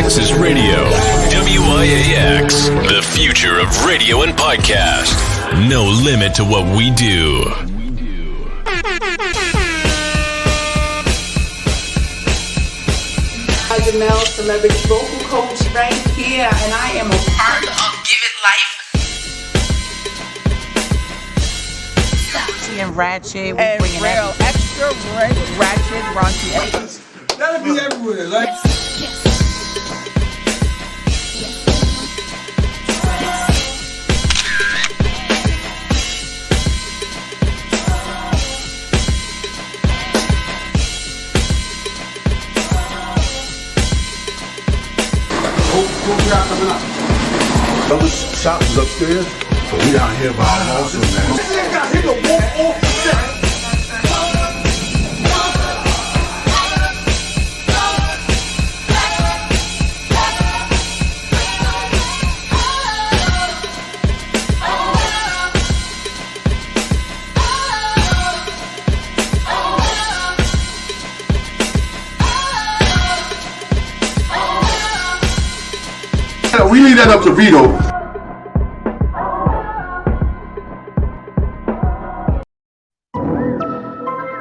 This is radio. WIAX, the future of radio and podcast. No limit to what we do. Janelle, celebrity vocal coach right here, and I am a part of Give It Life. And ratchet, we And bringing real extra ratchet, raunchy. That'll be everywhere, like. What we got coming up? Other shops is upstairs, so we down here by our also, man. This nigga got hit the wall off the set. We leave that up to Vito.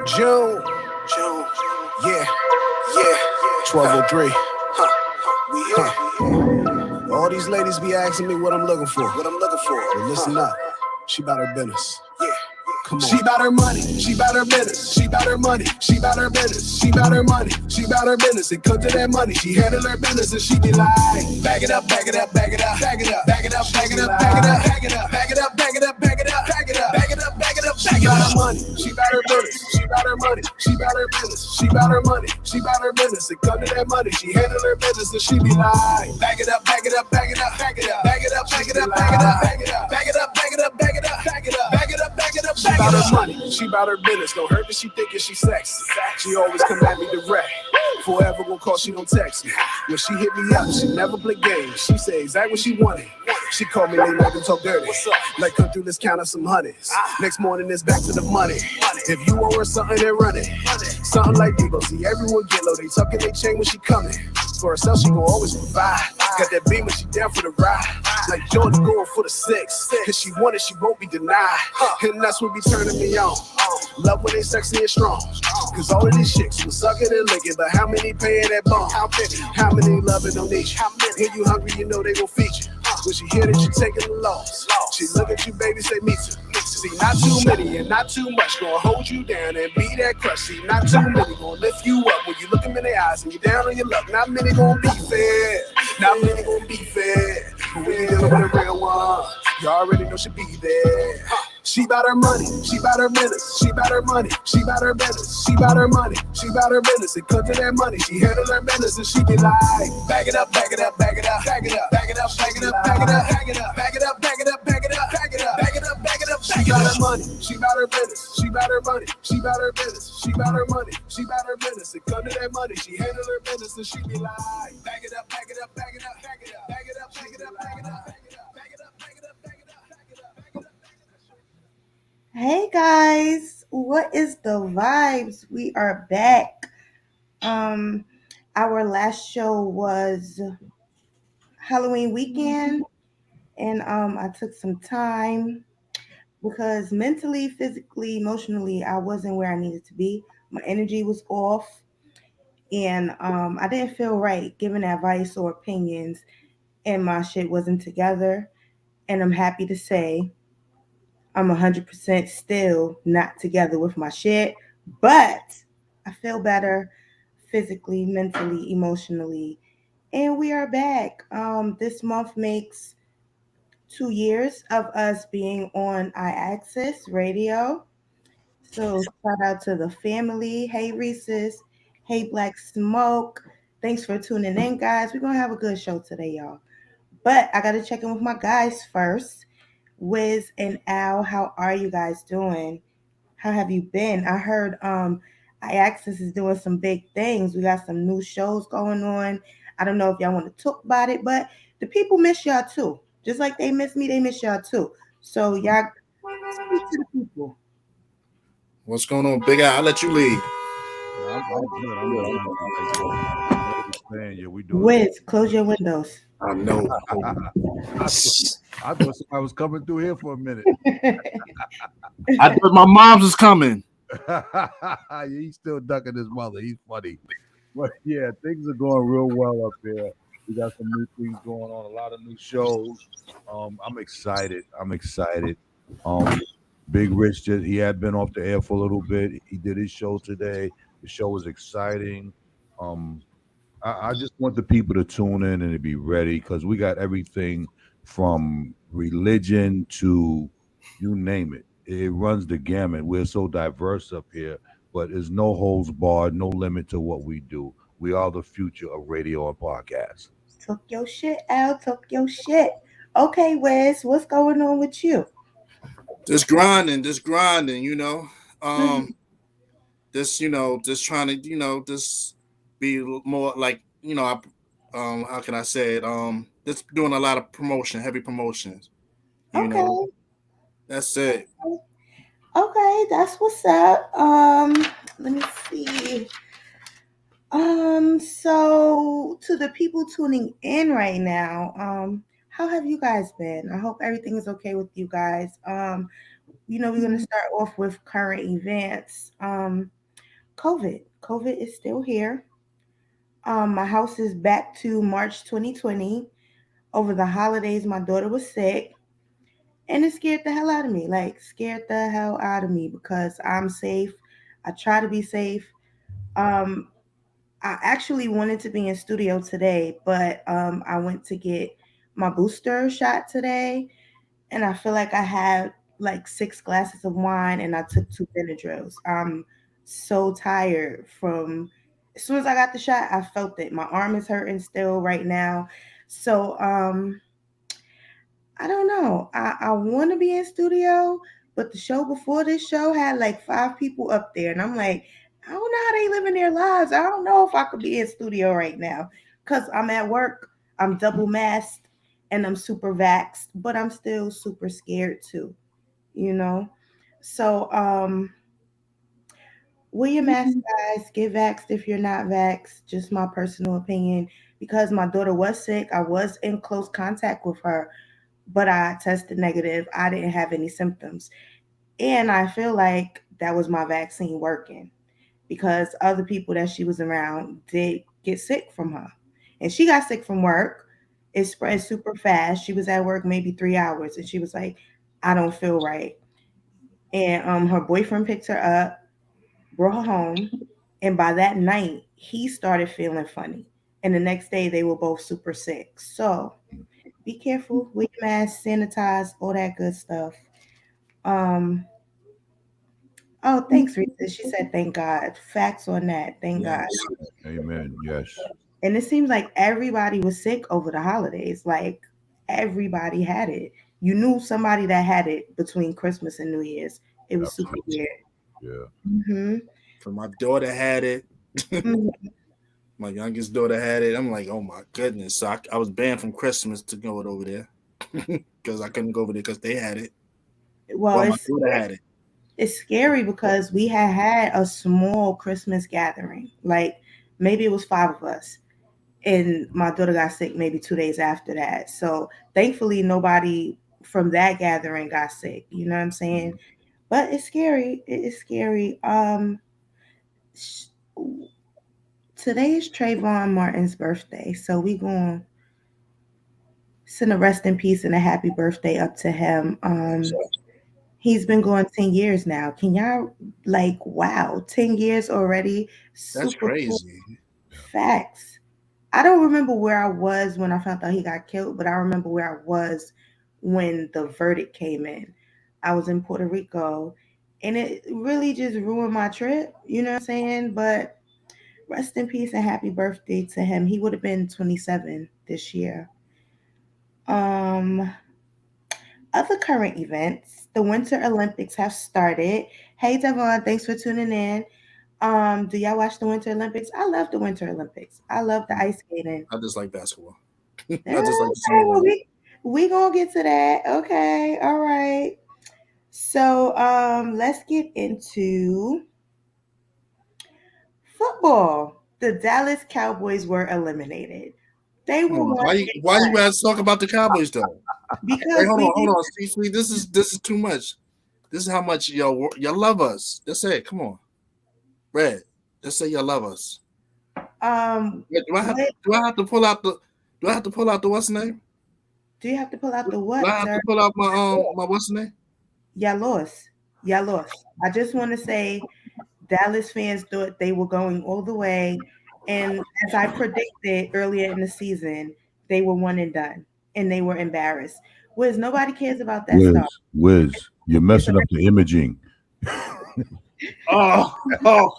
June, yeah, 1203. All these ladies be asking me what I'm looking for. But listen up, she about her business. Come on. She about her money, she about her business, she about her money, she about her business, she about her money, she about her business. It comes to that money, she handle her business and she be like, bag it up, bag it up, bag it up, bag it up, bag it up, bag it up, bag it up, bag it up, bag it up, bag it up, bag it up, bag it up, bag it up, bag it up. She about her money, she about her business, she about her money, she about her business, she about her money, she about her business. It comes to that money, she handle her business and she be like, bag it up, bag it up, bag it up, bag it up, bag it up, bag it up, bag it up, bag it up, bag it up, bag it up, bag it up, bag it up, bag it up, bag it up. She about her money, she about her business. Don't hurt that she thinking she sexy. She always come at me direct. Forever gon' call, she don't text me. When she hit me up, she never play games. She say exactly what she wanted. She called me late night and talk dirty. Like come through, let's count up some honeys. Next morning it's back to the money. If you owe her something, then run it. Something like Debo. See everyone get low. They tucking they chain when she coming. For herself, she gon' always provide. Got that beam when she down for the ride. Like Jordan going for the 6. Cause she want it, she won't be denied. And that's what be turning me on. Love when they sexy and strong. Cause all of these chicks will suck it and lick it. But how many paying that bone? How many love it don't need you? When you hungry, you know they gon' feed you. When she hear that you taking the loss, she look at you, baby, say me too. See, not too many and not too much gonna hold you down and be that crush. See, not too many gonna lift you up when you look them in their eyes and you down on your luck. Not many gonna be fair, not many gonna be fair. But when you dealing with a real one, you already know she be there. She bout her money, she bout her business, she bout her money, she bout her business, she bout her money, she bout her business. It comes to that money, she handle her business and she be like, bag it up, bag it up, bag it up, bag it up, bag it up, bag it up, bag it up, bag it up, bag it up, bag it up, bag it up, bag it up, bag it up, bag it up. She bout her money, she bout her business, she bout her money, she bout her business, she bout her money, she bout her business. It comes to that money, she handle her business and she be like, bag it up, bag it up, bag it up, bag it up, bag it up, bag it up, bag it up, bag it up, bag it up, bag it up, bag it up, bag it up, bag it up. Hey guys, what is the vibes? We are back. Our last show was Halloween weekend, and I took some time because mentally, physically, emotionally, I wasn't where I needed to be. My energy was off, and I didn't feel right giving advice or opinions, and my shit wasn't together. And I'm happy to say I'm 100% still not together with my shit, but I feel better physically, mentally, emotionally, and we are back. This month makes 2 years of us being on iAccess Radio. So shout out to the family. Hey Reese's, hey Black Smoke. Thanks for tuning in, guys. We're gonna have a good show today, y'all. But I gotta check in with my guys first. WIZZ and Al, how are you guys doing? How have you been? I heard iAccess is doing some big things. We got some new shows going on. I don't know if y'all want to talk about it, but the people miss y'all too. Just like they miss me, they miss y'all too. So y'all speak to the people. What's going on, Big Al? I'll let you lead. saying, yeah, we doing. Wiz, close your windows. I know. I thought somebody was coming through here for a minute. I thought my mom's was coming. He's still ducking his mother. He's funny. But yeah, things are going real well up there. We got some new things going on, a lot of new shows. I'm excited. Big Rich he had been off the air for a little bit. He did his show today. The show was exciting. I just want the people to tune in and to be ready because we got everything from religion to you name it. It runs the gamut. We're so diverse up here, but there's no holds barred, no limit to what we do. We are the future of radio and podcast. Took your shit out. Took your shit. Okay, Wes, what's going on with you? Just grinding. Just trying to, just be more like, how can I say it? Just doing a lot of promotion, heavy promotions. Okay. That's it. Okay, that's what's up. Let me see. So to the people tuning in right now, how have you guys been? I hope everything is okay with you guys. We're gonna start off with current events. COVID is still here. My house is back to March 2020. Over the holidays, my daughter was sick, and it scared the hell out of me. Because I'm safe. I try to be safe. I actually wanted to be in studio today, but I went to get my booster shot today, and I feel like I had like 6 glasses of wine, and I took 2 Benadryls. I'm so tired from. As soon as I got the shot, I felt it. My arm is hurting still right now, so I don't know. I want to be in studio, but the show before this show had like 5 people up there, and I'm like, I don't know how they living their lives. I don't know if I could be in studio right now because I'm at work. I'm double masked and I'm super vaxxed, but I'm still super scared too. So wear your mask, guys. Get vaxxed if you're not vaxxed. Just my personal opinion. Because my daughter was sick, I was in close contact with her, but I tested negative. I didn't have any symptoms. And I feel like that was my vaccine working because other people that she was around did get sick from her. And she got sick from work. It spread super fast. She was at work maybe 3 hours and she was like, I don't feel right. And her boyfriend picked her up, brought her home. And by that night, he started feeling funny. And the next day, they were both super sick. So be careful, wear your mask, sanitize, all that good stuff. Oh, thanks, Rita. She said, thank God. Facts on that. Thank God. Amen. Yes. And it seems like everybody was sick over the holidays. Like everybody had it. You knew somebody that had it between Christmas and New Year's. It was super weird. Yeah. Mm-hmm. For my daughter had it. Mm-hmm. My youngest daughter had it. I'm like, oh my goodness. So I was banned from Christmas to go over there because I couldn't go over there because they had it. Well, my daughter had it. It's scary because we had a small Christmas gathering. Like maybe it was 5 of us. And my daughter got sick maybe 2 days after that. So thankfully nobody from that gathering got sick. You know what I'm saying? But it's scary. It is scary. Today is Trayvon Martin's birthday. So we going to send a rest in peace and a happy birthday up to him. He's been going 10 years now. Can y'all wow, 10 years already? That's Super crazy. Cool. Facts. I don't remember where I was when I found out he got killed, but I remember where I was when the verdict came in. I was in Puerto Rico, and it really just ruined my trip. You know what I'm saying? But rest in peace and happy birthday to him. He would have been 27 this year. Other current events, the Winter Olympics have started. Hey Devon, thanks for tuning in. Do y'all watch the Winter Olympics? I love the Winter Olympics. I love the ice skating. I just like basketball. I just like we gonna get to that. Okay, all right. So let's get into football. the Dallas Cowboys were eliminated. They Come were on. one and Why you done guys talk about the Cowboys though? Wait, because hold we on, hold need. on. See, this is too much. This is how much y'all love us. That's it. Come on, Red. Just say y'all love us. Wait, What do I have to pull out the do I have to pull out the what's the name? do you have to pull out the Do I what, have to sir? pull out my what's the name? Y'all lost. Y'all lost. I just want to say Dallas fans thought they were going all the way. And as I predicted earlier in the season, they were one and done. And they were embarrassed. Wiz, nobody cares about that stuff. Wiz, you're It's a messing up the imaging. Oh, oh.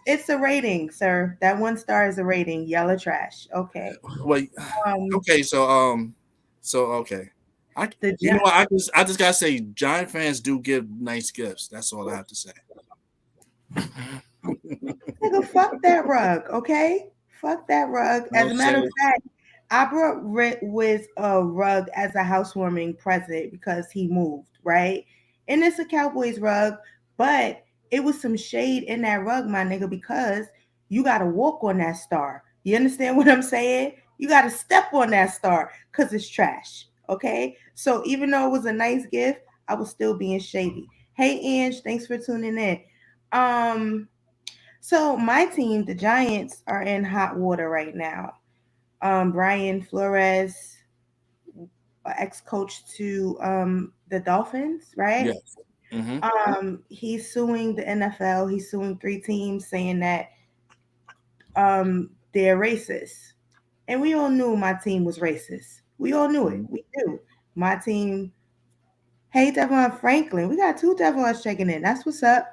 it's a rating, sir. That 1 star is a rating. Y'all are trash. Okay. Wait. Um Okay, so okay. the You know what? I just gotta say, Giant fans do give nice gifts. That's all I have to say. Nigga, fuck that rug, okay? Fuck that rug. You know what As a I'm matter of saying? fact, I brought Wiz a rug as a housewarming present because he moved, right? And it's a Cowboys rug, but it was some shade in that rug, my nigga, because you got to walk on that star. You understand what I'm saying? You got to step on that star because it's trash, okay? So even though it was a nice gift, I was still being shady. Hey, Ange, thanks for tuning in. Um, so my team, the Giants, are in hot water right now. Brian Flores, ex-coach to the Dolphins, right? Yes. Mm-hmm. He's suing the NFL. He's suing 3 teams, saying that they're racist. And we all knew my team was racist. We all knew it. We knew my team. Hey, Devon Franklin, we got 2 Devons checking in. That's what's up.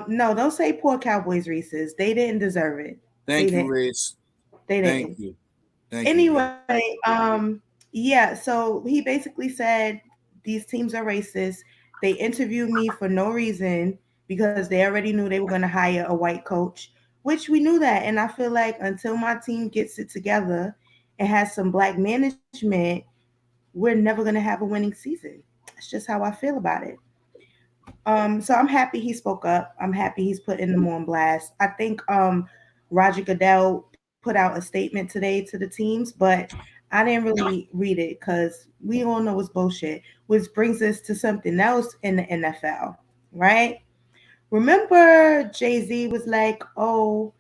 No, don't say poor Cowboys Reese's. They didn't deserve it. They Thank you, didn't. Riz. They Thank didn't. you. Thank you, Riz. Anyway, yeah, so he basically said these teams are racist. They interviewed me for no reason because they already knew they were going to hire a white coach, which we knew that. And I feel like until my team gets it together and has some black management, we're never going to have a winning season. That's just how I feel about it. So I'm happy he spoke up. I'm happy he's putting them on blast. I think Roger Goodell put out a statement today to the teams, but I didn't really read it because we all know it's bullshit. Which brings us to something else in the NFL, right? Remember Jay Z was like, "Oh,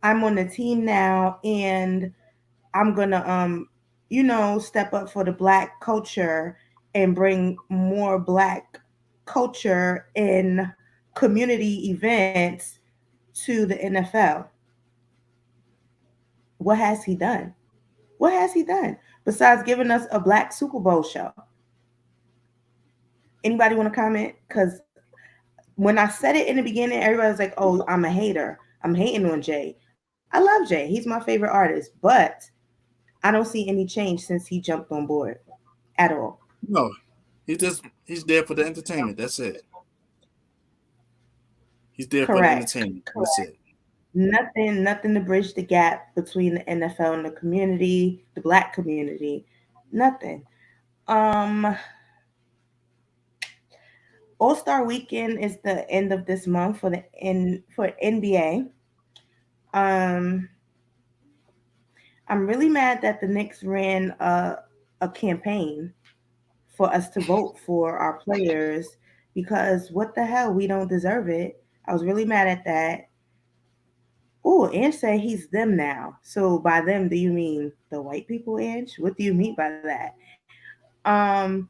I'm on the team now, and I'm gonna step up for the black culture and bring more black culture in community events to the NFL." What has he done? What has he done besides giving us a black Super Bowl show? Anybody want to comment? Because when I said it in the beginning, everybody was like, "Oh, I'm a hater. I'm hating on Jay." I love Jay. He's my favorite artist, but I don't see any change since he jumped on board at all. No, he's there for the entertainment. That's it. He's there for the Correct. entertainment. That's it. Nothing to bridge the gap between the NFL and the community, the black community. Nothing. Um, All Star Weekend is the end of this month for NBA. Um, I'm really mad that the Knicks ran a campaign for us to vote for our players because what the hell, we don't deserve it. I was really mad at that. Oh, Ange said he's them now. So by them, do you mean the white people, Ange? What do you mean by that? Um,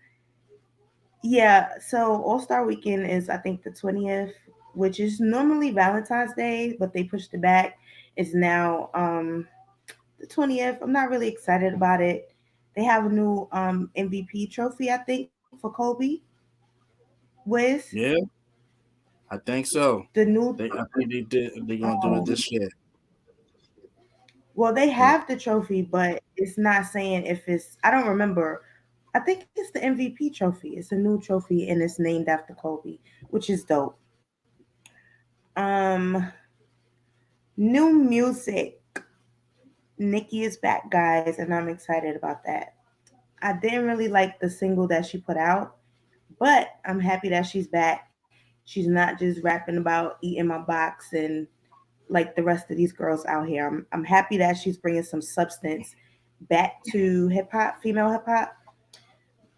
yeah, so All Star Weekend is I think the 20th, which is normally Valentine's Day, but they pushed it back. It's now the 20th. I'm not really excited about it. They have a new MVP trophy, I think, for Kobe with Yeah, I think so. the new. I think they did. They're gonna do it Um, this year. well, they Yeah. have the trophy, but it's not saying if it's. I don't remember. I think it's the MVP trophy. It's a new trophy and it's named after Kobe, which is dope. Um, New music. Nikki is back, guys, and I'm excited about that. I didn't really like the single that she put out, but I'm happy that she's back. She's not just rapping about eating my box and like the rest of these girls out here. I'm happy that she's bringing some substance back to hip hop, female hip hop.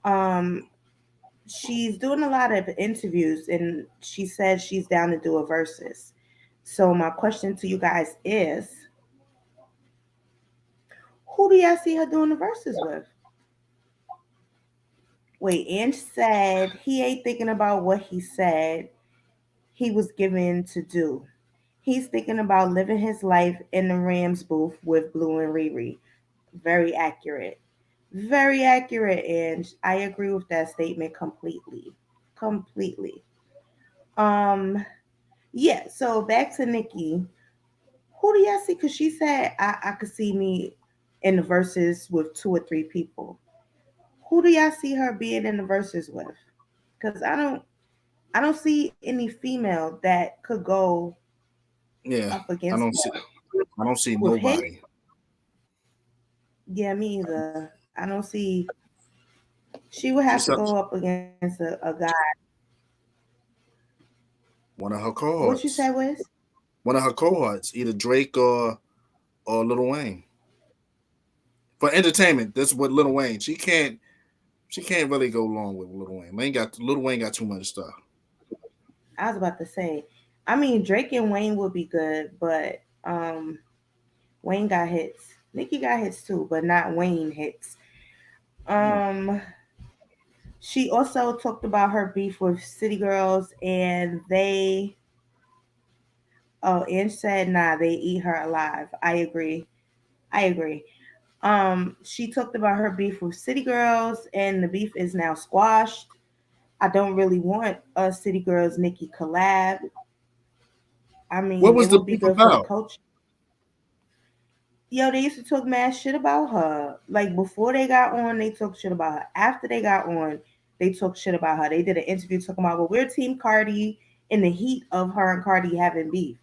Um, she's doing a lot of interviews, and she said she's down to do a versus. So my question to you guys is, who do y'all see her doing the verses with? Wait, Ange said he ain't thinking about what he said he was given to do. He's thinking about living his life in the Rams booth with Blue and Riri. Very accurate. Very accurate, and I agree with that statement completely. Completely. Um, yeah, so back to Nikki. Who do y'all see? Because she said I could see me in the verses with two or three people. Who do y'all see her being in the verses with? Because I don't see any female that could go Yeah, up I against don't see. her. I don't see With his, nobody. yeah, me either. I don't see. She would have She's to go such up against a guy. one of her What you cohorts. say, Wiz? One of her cohorts, either Drake or Lil Wayne. For entertainment, that's what Lil Wayne. She can't really go along with Lil Wayne. Lil Wayne got too much stuff. I was about to say. I mean, Drake and Wayne would be good, but Wayne got hits. Nicki got hits too, but not Wayne hits. Yeah. Um, she also talked about her beef with City Girls, and they. Oh, Ange said, "Nah, they eat her alive." I agree. I agree. She talked about her beef with City Girls, and the beef is now squashed. I don't really want a City Girls Nicki collab. I What mean, was it the would be beef good for the about? culture. Yo, they used to talk mad shit about her. Like before they got on, they talk shit about her. After they got on, they talk shit about her. They did an interview talking about, well, we're Team Cardi in the heat of her and Cardi having beef.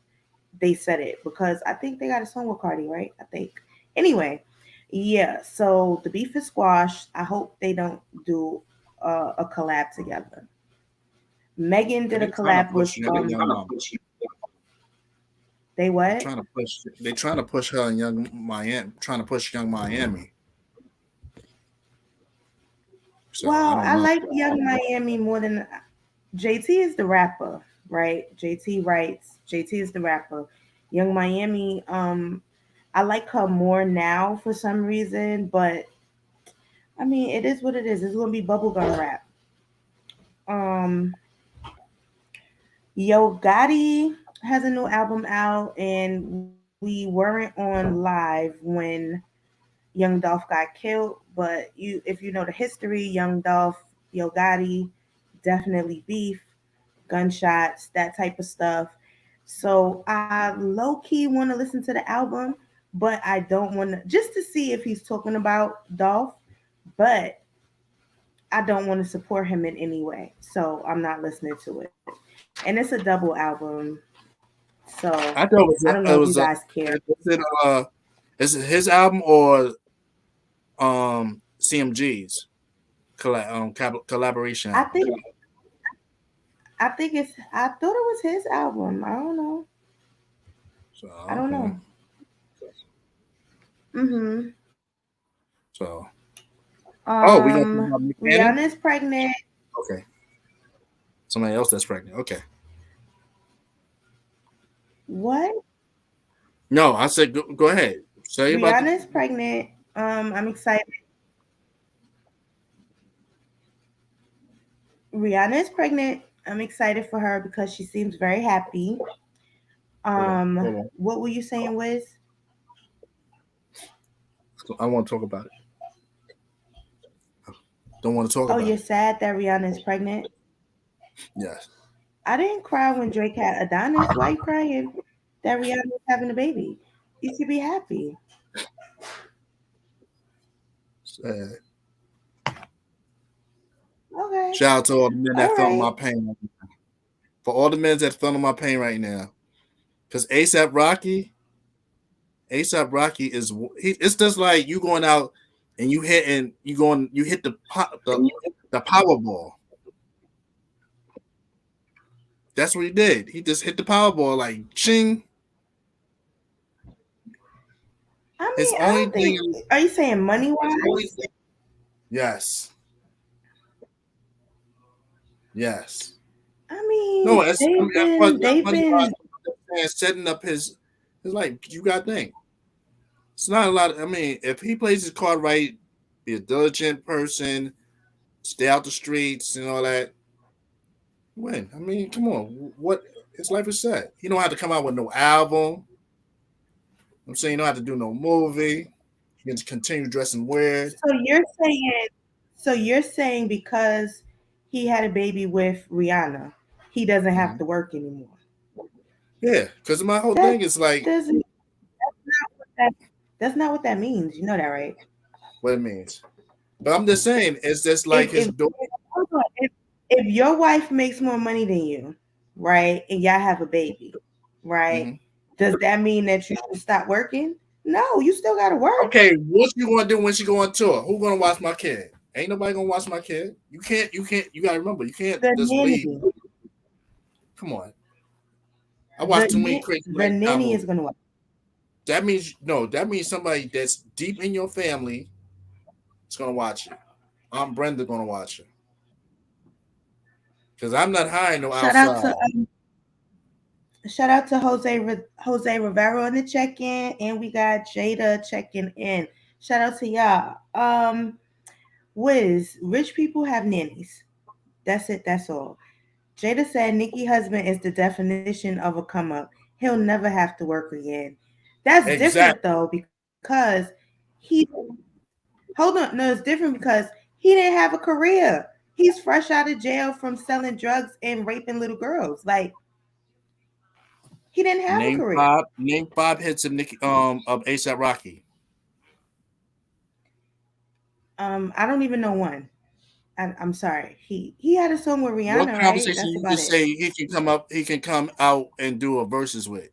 They said it because I think they got a song with Cardi, right? I think. Anyway, yeah. So the beef is squashed. I hope they don't do a collab together. Megan Yeah, did a they trying to collab with push young mom. they They what? trying to push. They trying to push her in young Miami. Trying to push young Miami. So I Well, don't I know. like Young Miami more than JT is the rapper, right? JT writes. JT is the rapper. Young Miami, I like her more now for some reason, but I mean, it is what it is. It's gonna be bubblegum rap. Um, Yo Gotti has a new album out, and we weren't on live when Young Dolph got killed. But if you know the history, Young Dolph, Yo Gotti, definitely beef, gunshots, that type of stuff. So I low key want to listen to the album, but I don't want to just to see if he's talking about Dolph. But I don't want to support him in any way, so I'm not listening to it. And it's a double album, so I thought I don't know it if you was guys care. is it his album or CMG's collaboration I album? think I think it's. I thought it was his album. I don't know. So I don't okay. know. Mhm. So we gonna talk about Nick Cannon? Rihanna's pregnant. Okay. Somebody else that's pregnant. Okay. What? No, I said go ahead. Say about the. Rihanna's pregnant. I'm excited. Rihanna's pregnant. I'm excited for her because she seems very happy. Hold on. What were you saying, Wiz? I want to talk about it. Don't want to talk Oh, about you're it. sad that Rihanna's pregnant? Yes. I didn't cry when Drake had Adonis. Why you crying that Rihanna's having a baby? You should be happy. Uh, Okay. Shout out to all the men All that feeling right. my pain. For all the men that feeling my pain right now, because ASAP Rocky it's just like you going out and you hit the Powerball. That's what he did. He just hit the Powerball like ching. His mean, I only don't thing think. is, Are you saying money wise? yes, yes. I mean, No, it's I mean, but not they've money wise. been. Setting up his life. You got to think. It's not a lot. I mean, if he plays his card right, be a diligent person, stay out the streets and all that, win. I mean, come on. What his life is set. He don't have to come out with no album. I'm saying he don't have to do no movie. He can continue dressing weird. So you're saying because he had a baby with Rihanna, he doesn't have Mhm. to work anymore. Yeah, because my whole That thing is like doesn't. That, that's not what that means. You know that, right? what it means. But I'm just saying, it's just like his If daughter. hold on, if your wife makes more money than you, right, and y'all have a baby, right, Mhm. does that mean that you should stop working? No, you still got to work. Okay, what you gonna do when she go on tour? Who gonna watch my kid? Ain't nobody gonna watch my kid. You can't. You gotta remember. You can't The just leave. nanny, Come on. I watch too many crazy the lifestyle nanny is movies. gonna work. That means no. That means somebody that's deep in your family is gonna watch you. I'm Brenda gonna watch you because I'm not hiring no Shout out to outside. Jose Rivero in the check-in, and we got Jada checking in. Shout out to y'all. Wiz, rich people have nannies. That's it. That's all. Jada said Nicki husband is the definition of a come up. He'll never have to work again. That's different Exactly. though because he hold on. No, it's different because he didn't have a career. He's fresh out of jail from selling drugs and raping little girls. Like he didn't have a Name career. five. Name five hits of Nicki of ASAP Rocky. I don't even know one. I'm sorry. He had a song with What Rihanna, right? conversation That's you can about it. say he can come up? He can come out and do a verses with.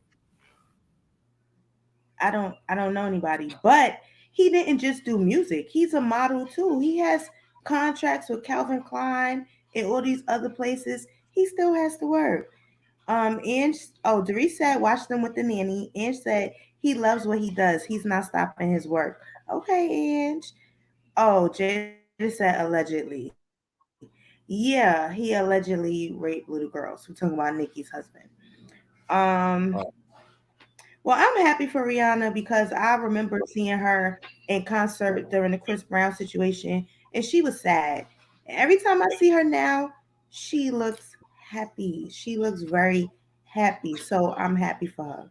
I don't know anybody, but he didn't just do music. He's a model too. He has contracts with Calvin Klein and all these other places. He still has to work. And Doris said watch them with the nanny. And said he loves what he does. He's not stopping his work. Okay, Ange. Oh, Jada said allegedly. Yeah, he allegedly raped little girls. We're talking about Nikki's husband. Um, well, I'm happy for Rihanna because I remember seeing her in concert during the Chris Brown situation, and she was sad. And every time I see her now, she looks happy. She looks very happy. So I'm happy for her.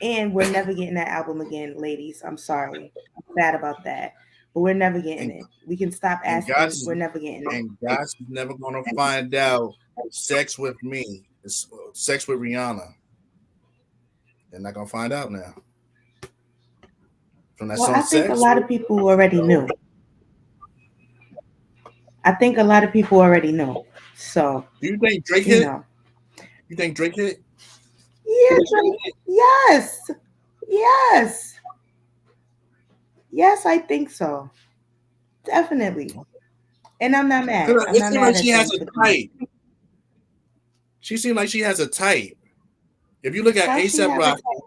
And we're never getting that album again, ladies. I'm sorry. I'm sad about that. But we're never getting And it. We can stop and asking. We're never getting it. God's never gonna find out sex with me. It's sex with Rihanna. They're not gonna find out now. From that Well, song I think a Sex. lot of people already knew. I think a lot of people already know. So, Do you think Drake you hit? know. You think Drake hit? Yeah, yes. Yes. Yes, I think so. Definitely. And I'm not mad. I'm It not seems like mad she at has them a for doing type. She seems like she has a type. If you look at how she ASAP have a Rocky, type.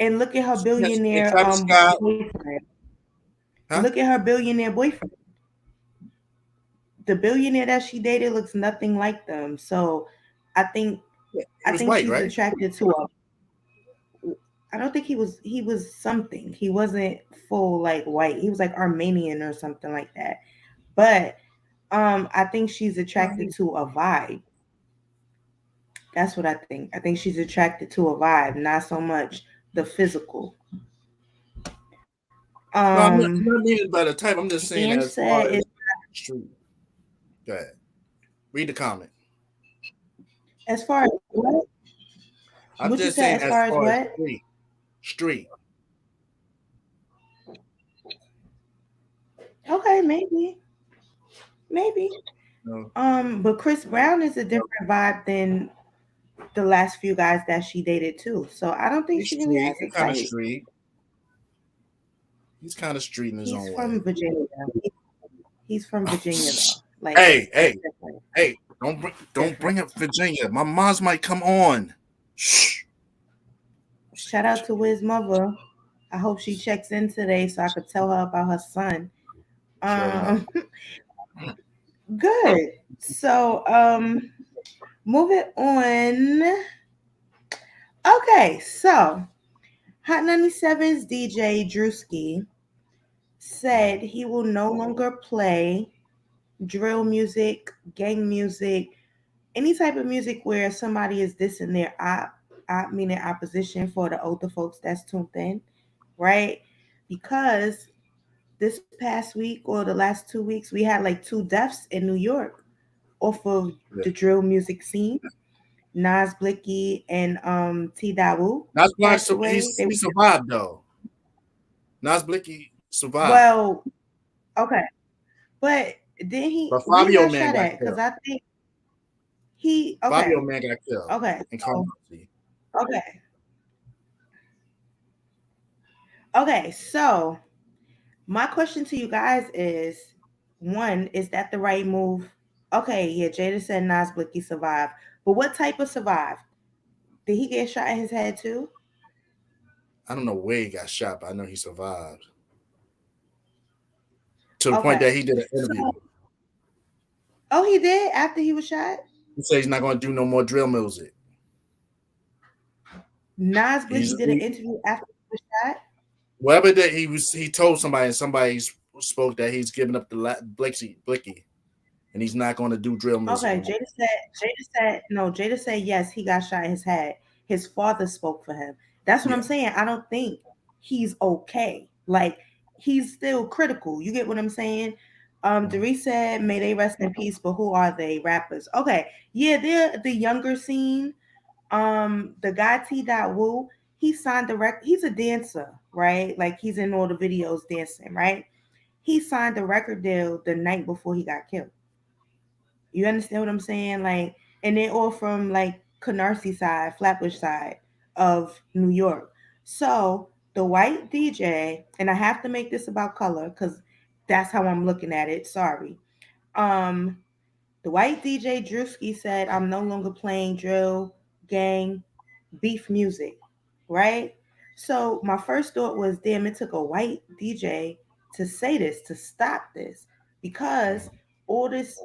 And look at her and billionaire Travis Scott, boyfriend. huh? Look at her billionaire boyfriend. The billionaire that she dated looks nothing like them. So I think Yeah, he I was think white, she's right? attracted to a I don't think he was something. He wasn't full like white. He was like Armenian or something like that. But I think she's attracted to a vibe. That's what I think. I think she's attracted to a vibe, not so much the physical. No, I'm not meaning by the type. I'm just saying Ange as said far it as street. Go ahead. Read the comment. as far as what? I'm What you just said saying as as far as far as what? street. Street. Okay, maybe. Maybe. No. But Chris Brown is a different vibe than the last few guys that she dated too. So I don't think He's she really street. has a He's kind of type. street. He's kind of street in his He's own from way. Virginia. He's from Virginia though. Like Hey, that's hey, different. hey! Don't Different. bring up Virginia. My mom's might come on. Shh. Shout out to Wiz mother. I hope she checks in today so I could tell her about her son. Sure enough. Good. So, moving on. Okay, so Hot 97's DJ Drewski said he will no longer play drill music, gang music, any type of music where somebody is dissing their meaning opposition for the older folks that's tuned in, right? Because this past week or the last 2 weeks, we had like 2 deaths in New York off of Yeah. the drill music scene. Nas Blicky and T Dawu Nas Black, passed away. he survived though. Nas Blicky survived, Well, okay, but then but where he Fabio got man shot got at? Because killed. I think he Fabio okay, man got killed okay, in so Controversy. okay, okay. So my question to you guys is: one, is that the right move? Okay, yeah, Jada said Nas Blicky survived, but what type of survive? Did he get shot in his head too? I don't know where he got shot, but I know he survived to the point that Okay, he did an interview. so oh, he did after he was shot. He said he's not going to do no more drill music. Nas Blicky did an He, interview after he was shot. whatever that he told somebody, and somebody spoke that he's giving up the Blicky, and he's not going to do drill music Okay, no more. Jada said yes, he got shot in his head. His father spoke for him. That's what Yeah. I'm saying. I don't think he's okay. Like he's still critical. You get what I'm saying? Doris said, "May they rest in peace." But who are they? Rappers? Okay, yeah, they're the younger scene. The guy T. Woo, he signed the record. He's a dancer, right? Like he's in all the videos dancing, right? He signed the record deal the night before he got killed. You understand what I'm saying? Like, and they're all from like Canarsie side, Flatbush side of New York. So the white DJ, and I have to make this about color because that's how I'm looking at it. Sorry. Um, the white DJ Drewski said, "I'm no longer playing drill, gang, beef music." Right? So my first thought was, damn, it took a white DJ to say this, to stop this, because all this,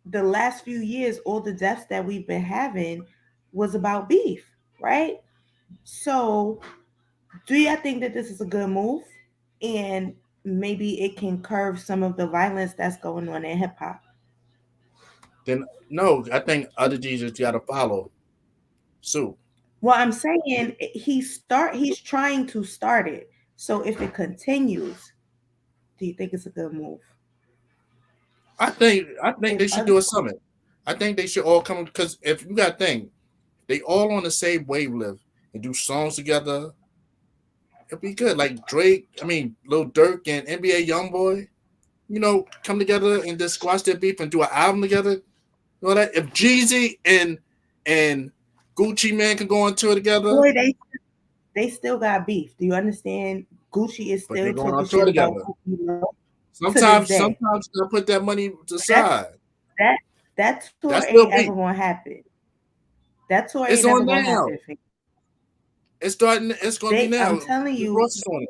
the last few years, all the deaths that we've been having was about beef, right? So do you think that this is a good move? And maybe it can curb some of the violence that's going on in hip hop. Then no, I think other DJs got to follow suit. Well, I'm saying he's trying to start it. So if it continues, do you think it's a good move? I think If they should other do a summit. I think they should all come because if you got to think, they all on the same wavelength and do songs together. It'd be good. Like Drake, I mean, Lil Durk and NBA YoungBoy, come together and just squash their beef and do an album together. You know that? If Jeezy and Gucci Man can go on tour together, boy, they still got beef. Do you understand? Gucci is but they're still going talking on tour shit about together. Pookie Love to this Sometimes day. they'll put that money to the That side. that that tour That's still ain't beef. ever gonna happen. That tour It's ain't ever on gonna now. happen. It's starting. It's going to be They, now. Rick Ross is on it.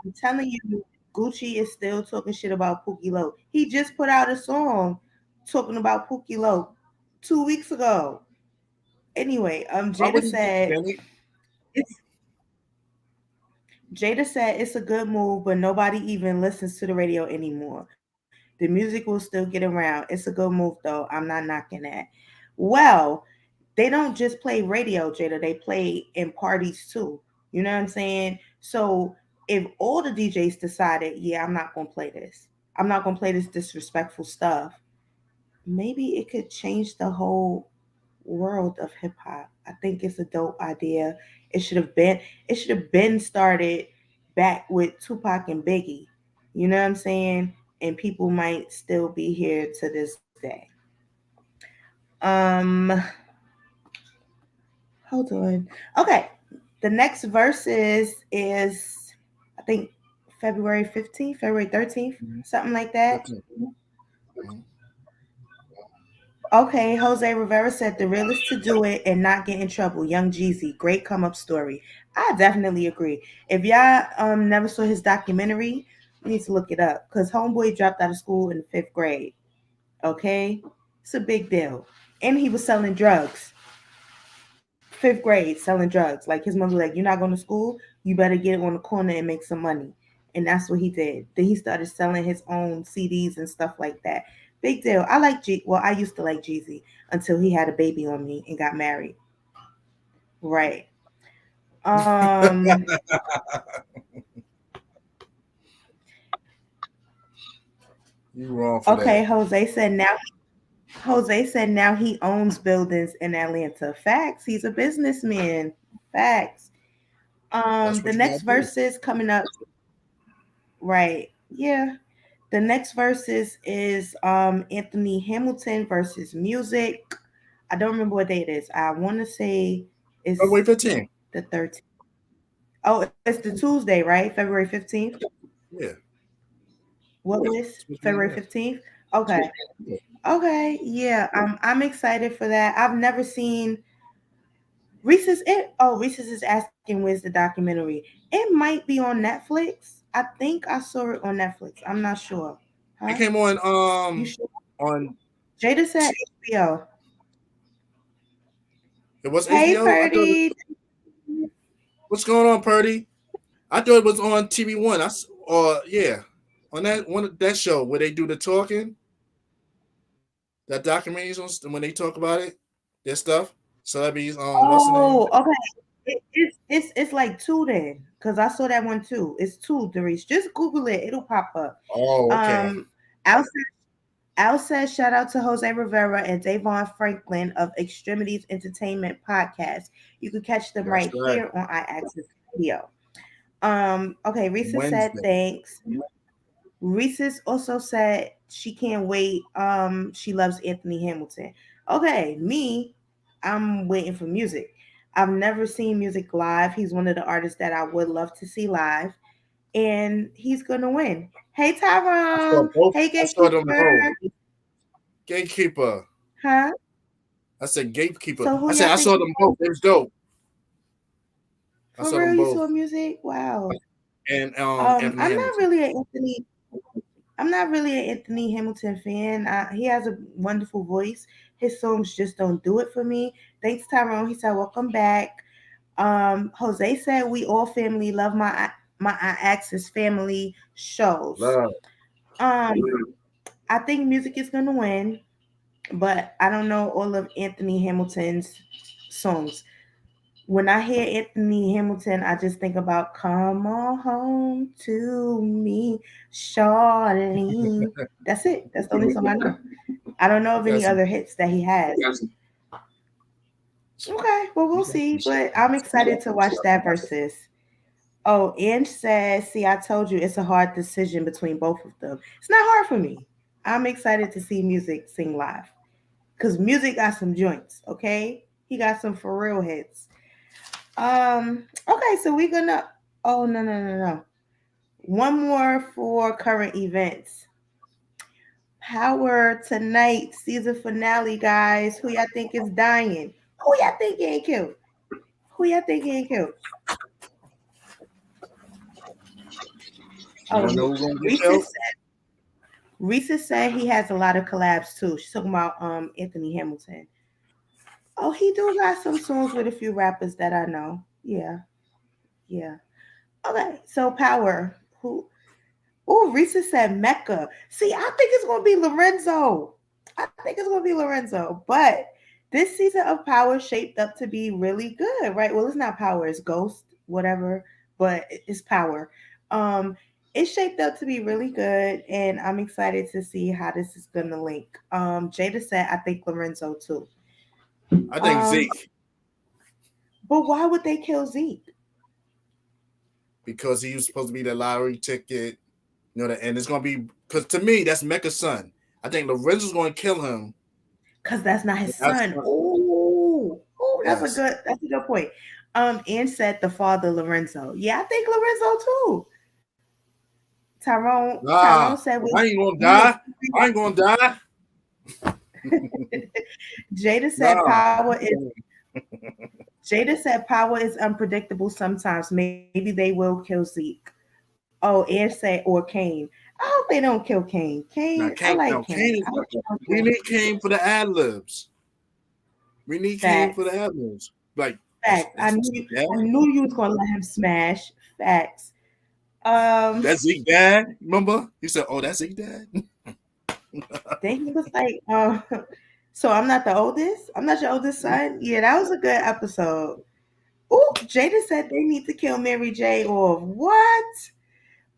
I'm telling you, Gucci is still talking shit about Pookie Low. He just put out a song talking about Pookie Low 2 weeks ago. Anyway, Why would he do that? it's Jada said it's a good move, but nobody even listens to the radio anymore. The music will still get around. It's a good move though. I'm not knocking that. Well, they don't just play radio, Jada. They play in parties too. You know what I'm saying? So if all the DJs decided, yeah, I'm not gonna play this. I'm not gonna play this disrespectful stuff. Maybe it could change the whole world of hip hop. I think it's a dope idea. It should have been started back with Tupac and Biggie. You know what I'm saying? And people might still be here to this day. Um hold on. Okay. The next verses is I think February 15th, February 13th, something like that. Mhm. Okay. Okay, Jose Rivera said the realest to do it and not get in trouble. Young Jeezy, great come up story. I definitely agree. If y'all never saw his documentary, you need to look it up because Homeboy dropped out of school in the 5th grade. Okay, it's a big deal, and he was selling drugs. 5th grade, selling drugs. Like his mother, like, you're not going to school, you better get on the corner and make some money. And that's what he did. Then he started selling his own CDs and stuff like that. Big deal. I like Well, I used to like Jeezy until he had a baby on me and got married. Right. Um. You wrong for Okay. that. Jose said now he owns buildings in Atlanta. Facts. He's a businessman. Facts. That's The what you next gotta do. verse is coming up. Right. Yeah. The next verses is Anthony Hamilton versus Music. I don't remember what day it is. I want to say Oh, it's wait, 15. the 13th. Oh, it's the Tuesday, right? February 15th. Yeah. What was That's what you February gotta 15th? Okay. do. Okay. Yeah. I'm excited for that. I've never seen Reese's is asking where's the documentary. It might be on Netflix. I think I saw it on Netflix. I'm not sure. It Huh? came on You sure? on Jada said HBO. it was Hey, HBO. I thought Purdy. what's going on, Purdy? I thought it was on TV One. Or yeah, on that one that show where they do the talking. That documentary is on when they talk about it, their stuff. Celebrities, what's the name? Oh, okay. It's like two then, because I saw that one too. It's two, Doris. Just Google it; it'll pop up. Oh, okay. Um, Al said, Al says shout out to Jose Rivera and Davon Franklin of Extremities Entertainment Podcast. You can catch them That's right right. here on iAccess Radio. Okay. Risa said Wednesday. thanks. Reese's also said she can't wait. She loves Anthony Hamilton. Okay, me, I'm waiting for music. I've never seen music live. He's one of the artists that I would love to see live, and he's gonna win. Hey I saw Tyrone. both. Hey I saw them Gatekeeper. both. Gatekeeper. Huh? I said gatekeeper. So who I said y'all I think saw them both. It was dope. I for saw real? them You both. saw music? Wow. And Um, Anthony I'm not Hamilton. really an Anthony. I'm not really an Anthony Hamilton fan. He has a wonderful voice. His songs just don't do it for me. Thanks, Tyrone. He said, "Welcome back." Jose said, "We all family love my Axis family shows." Love. Um, I think music is gonna win, but I don't know all of Anthony Hamilton's songs. When I hear Anthony Hamilton, I just think about "Come on home to me, Charlene." That's it. That's the only song I know. I don't know You of got any some. other hits that he has. Okay, well You we'll got see. some shit. But I'm excited to watch that versus. Oh, Ange says, "See, I told you it's a hard decision between both of them. It's not hard for me. I'm excited to see music sing live because music got some joints. Okay, he got some for real hits. Okay, so we're gonna. Oh no. One more for current events. Power tonight, season finale, guys. Who y'all think is dying? Who y'all think getting killed? Who y'all think getting killed? You Oh, wanna know who's gonna get Reese killed? said, Reese said he has a lot of collabs too. She's talking about Anthony Hamilton. Oh, he do got some songs with a few rappers that I know. Yeah. Okay, so Power. Who? Oh, Reese said Mecca. See, I think it's gonna be Lorenzo. I think it's gonna be Lorenzo. But this season of Power shaped up to be really good, right? Well, it's not Power, it's Ghost, whatever, but it's Power. Um, it shaped up to be really good, and I'm excited to see how this is gonna link. Jada said I think Lorenzo too. I think Um, Zeke but why would they kill Zeke? because he was supposed to be the lottery ticket. And it's gonna be because to me that's Mecca's son. I think Lorenzo's gonna kill him. Because that's not his That's son. Oh, yes. that's a good point. Ann said the father Lorenzo. Yeah, I think Lorenzo too. Tyrone Nah, said I ain't gonna we will die. I ain't gonna die. Jada said Nah. power is unpredictable sometimes. Maybe they will kill Zeke. Oh, Air said or Kane. I hope they don't kill Kane. Now, Kane, I Kane, like now Kane. Kane I hope they don't we kill need Kane for the ad libs. We need Kane for the Facts. ad libs. Like Facts. that's Zeke dad. I knew you was gonna let him smash. Facts. Um That's Zeke dad. Remember? He said, "Oh, that's Zeke dad." then he was like, so I'm not the oldest? I'm not your oldest son? Yeah, that was a good episode. Ooh, Jada said they need to kill Mary J. off. What?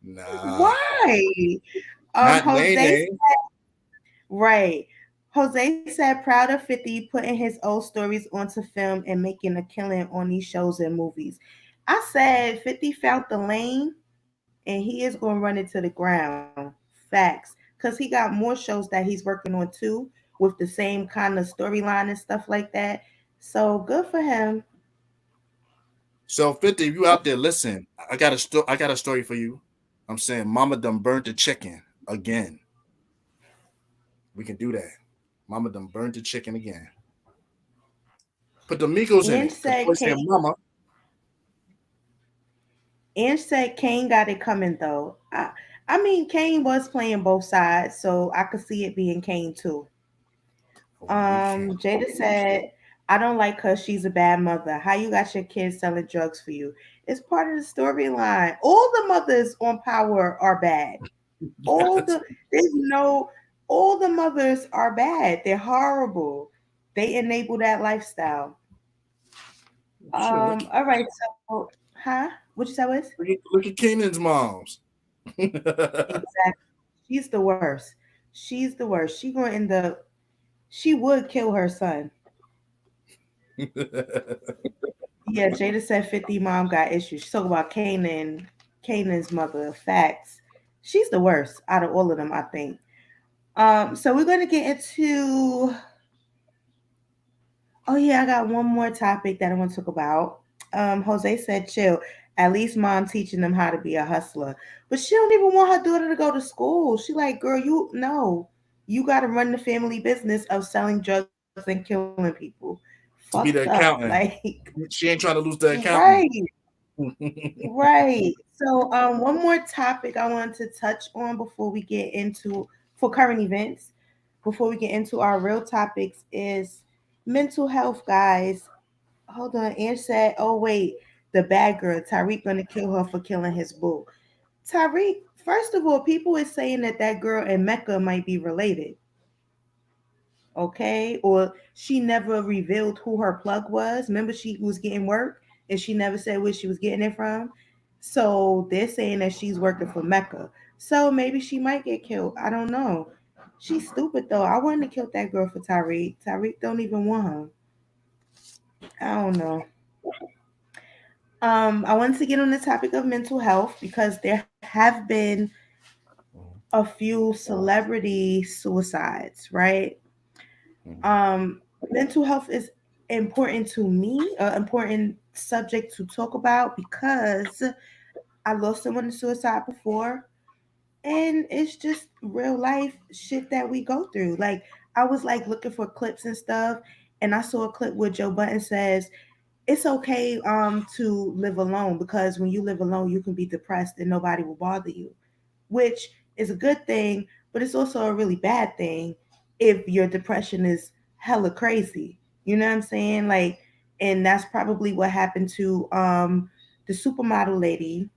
Nah, Why? not Jose, Nene. right. Jose said proud of 50 putting his old stories onto film and making a killing on these shows and movies. I said 50 found the lane and he is going to run it to the ground. Facts. Because he got more shows that he's working on too with the same kind of storyline and stuff like that. So good for him. So 50, if you out there, listen. I got a story for you. I'm saying, Mama done burnt the chicken again. We can do that. Mama done burnt the chicken again. Put the Migos in And it. Cause said boy said, Kane, Mama, and said Kane got it coming though. I mean, Kane was playing both sides, so I could see it being Kane too. we can't. Jada said, I don't like her. She's a bad mother. How you got your kids selling drugs for you? It's part of the storyline. All the mothers on Power are bad. All the there's no all the mothers are bad. They're horrible. They enable that lifestyle. Sure, All right, so huh? What you say was? look at Keenan's moms. Exactly. She's the worst. She's the worst. She gonna end up she would kill her son. Yeah, Jada said 50 mom got issues. She's talking about Kanan's mother. Facts. She's the worst out of all of them, I think. So we're gonna get into oh yeah, I got one more topic that I want to talk about. Jose said chill. At least mom teaching them how to be a hustler. But she don't even want her daughter to go to school. She like, girl, you no. You gotta run the family business of selling drugs and killing people. Fucked To be up. the accountant. Like She ain't trying to lose the right. accountant. Right. So, one more topic I wanted to touch on before we get into for current events, before we get into our real topics is mental health, guys. Hold on. Ange said, "Oh wait, the bad girl Tariq gonna kill her for killing his boo." Tariq, first of all, people is saying that that girl in Mecca might be related. Okay, or she never revealed who her plug was. Remember, she was getting work and she never said where she was getting it from. So they're saying that she's working for Mecca. So maybe she might get killed. I don't know. She's stupid though. I wouldn't have killed that girl for Tyreek. Tyreek don't even want her. I don't know. I wanted to get on the topic of mental health because there have been a few celebrity suicides, right? Mental health is important to me, an important subject to talk about because I lost someone to suicide before, and it's just real life shit that we go through. Like I was like looking for clips and stuff, and I saw a clip where Joe Button says it's okay to live alone because when you live alone, you can be depressed and nobody will bother you, which is a good thing, but it's also a really bad thing if your depression is hella crazy. You know what I'm saying? Like, and that's probably what happened to the supermodel lady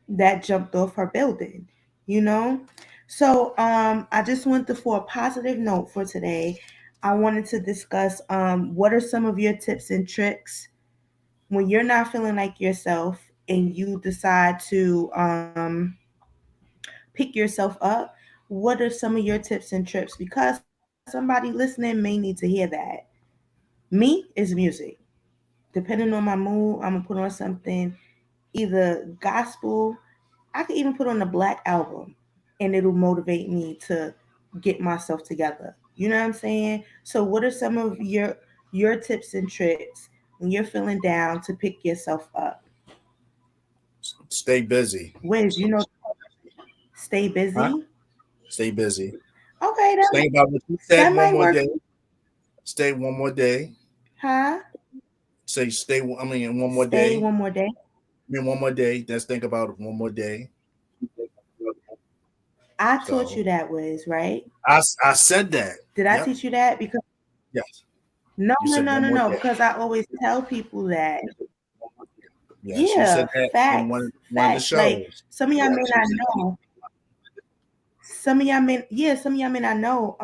that jumped off her building, you know? So I just wanted for a positive note for today. I wanted to discuss what are some of your tips and tricks when you're not feeling like yourself and you decide to pick yourself up, what are some of your tips and trips? Because somebody listening may need to hear that. Me is music. Depending on my mood, I'm gonna put on something either gospel. I could even put on a black album, and it'll motivate me to get myself together. You know what I'm saying? So, what are some of your tips and tricks when you're feeling down to pick yourself up? Stay busy. Wiz, you know, stay Huh? busy. Stay busy. Okay, Think about what you that said one might more work. day. Stay one more day. Huh? Say stay. I mean, one more Stay day. one more day. I mean, one more day. Let's think about it. One more day. I taught So you that, Wiz, right? I said that. Did I Yep. teach you that? Because Yes. no, You no, said no, one no, more no. day. Because I always tell people that. Yes, you said Yeah, that in facts, one of the facts. Like shows. some of y'all may not know. Some of y'all may not know.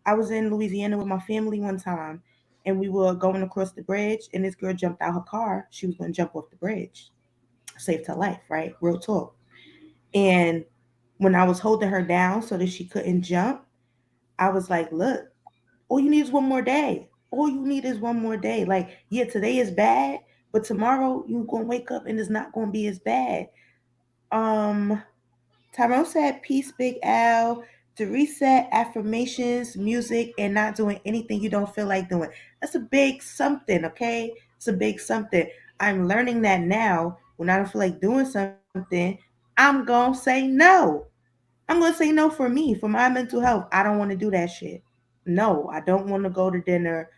I was in Louisiana with my family one time, and we were going across the bridge, and this girl jumped out her car. She was going to jump off the bridge, saved her life, right? Real talk. And when I was holding her down so that she couldn't jump, I was like, "Look, all you need is one more day. All you need is one more day. Like, yeah, today is bad, but tomorrow you gonna wake up and it's not gonna be as bad." Um, Tyrone said, "Peace, Big L. To reset affirmations, music, and not doing anything you don't feel like doing. That's a big something, okay? It's a big something. I'm learning that now. When I don't feel like doing something, I'm gonna say no. I'm gonna say no for me, for my mental health. I don't want to do that shit. No, I don't want to go to dinner.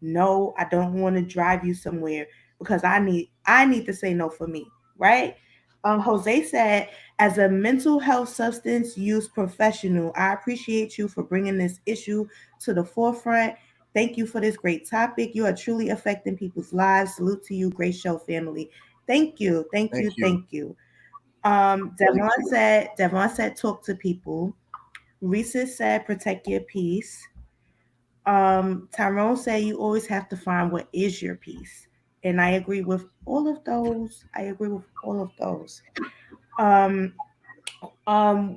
No, I don't want to drive you somewhere because I need to say no for me, right? Jose said, as a mental health substance use professional, I appreciate you for bringing this issue to the forefront. Thank you for this great topic. You are truly affecting people's lives. Salute to you, great show family. Thank you, thank Thank you, you. thank you. Devon said, talk to people. Risa said, protect your peace. Tyrone said, you always have to find what is your peace. And I agree with all of those. I agree with all of those. Um,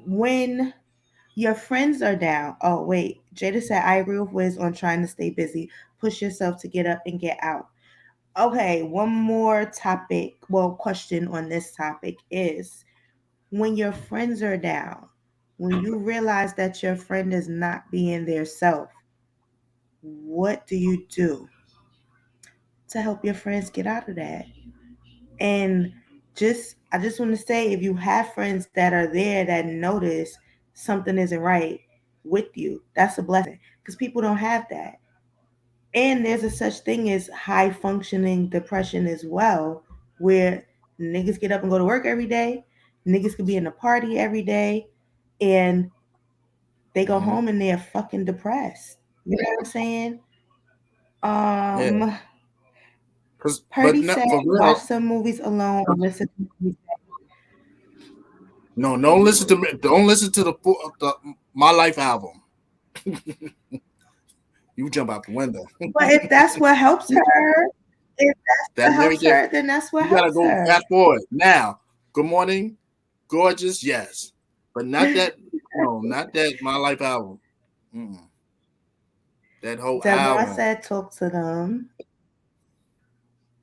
when your friends are down. Oh, wait. Jada said, I agree with Wiz on trying to stay busy. Push yourself to get up and get out. Okay, one more topic. Well, question on this topic is when your friends are down, when you realize that your friend is not being their self, what do you do to help your friends get out of that? And I just want to say, if you have friends that are there that notice something isn't right with you, that's a blessing because people don't have that. And there's a such thing as high functioning depression as well, where niggas get up and go to work every day, niggas could be in a party every day, and they go Hmm. home and they're fucking depressed. You know what I'm saying? Yeah. Um, But Purdy not said, for watch real. some movies alone or listen to movies. No, don't listen to me. Don't listen to the My Life album. You jump out the window. But if that's what helps her, if that's That what very helps different. her, then that's what You gotta helps go her. fast forward now. Good morning, gorgeous. Yes, but not that. No, not that My Life album. Mm-mm. That whole Devon album. said, talk to them.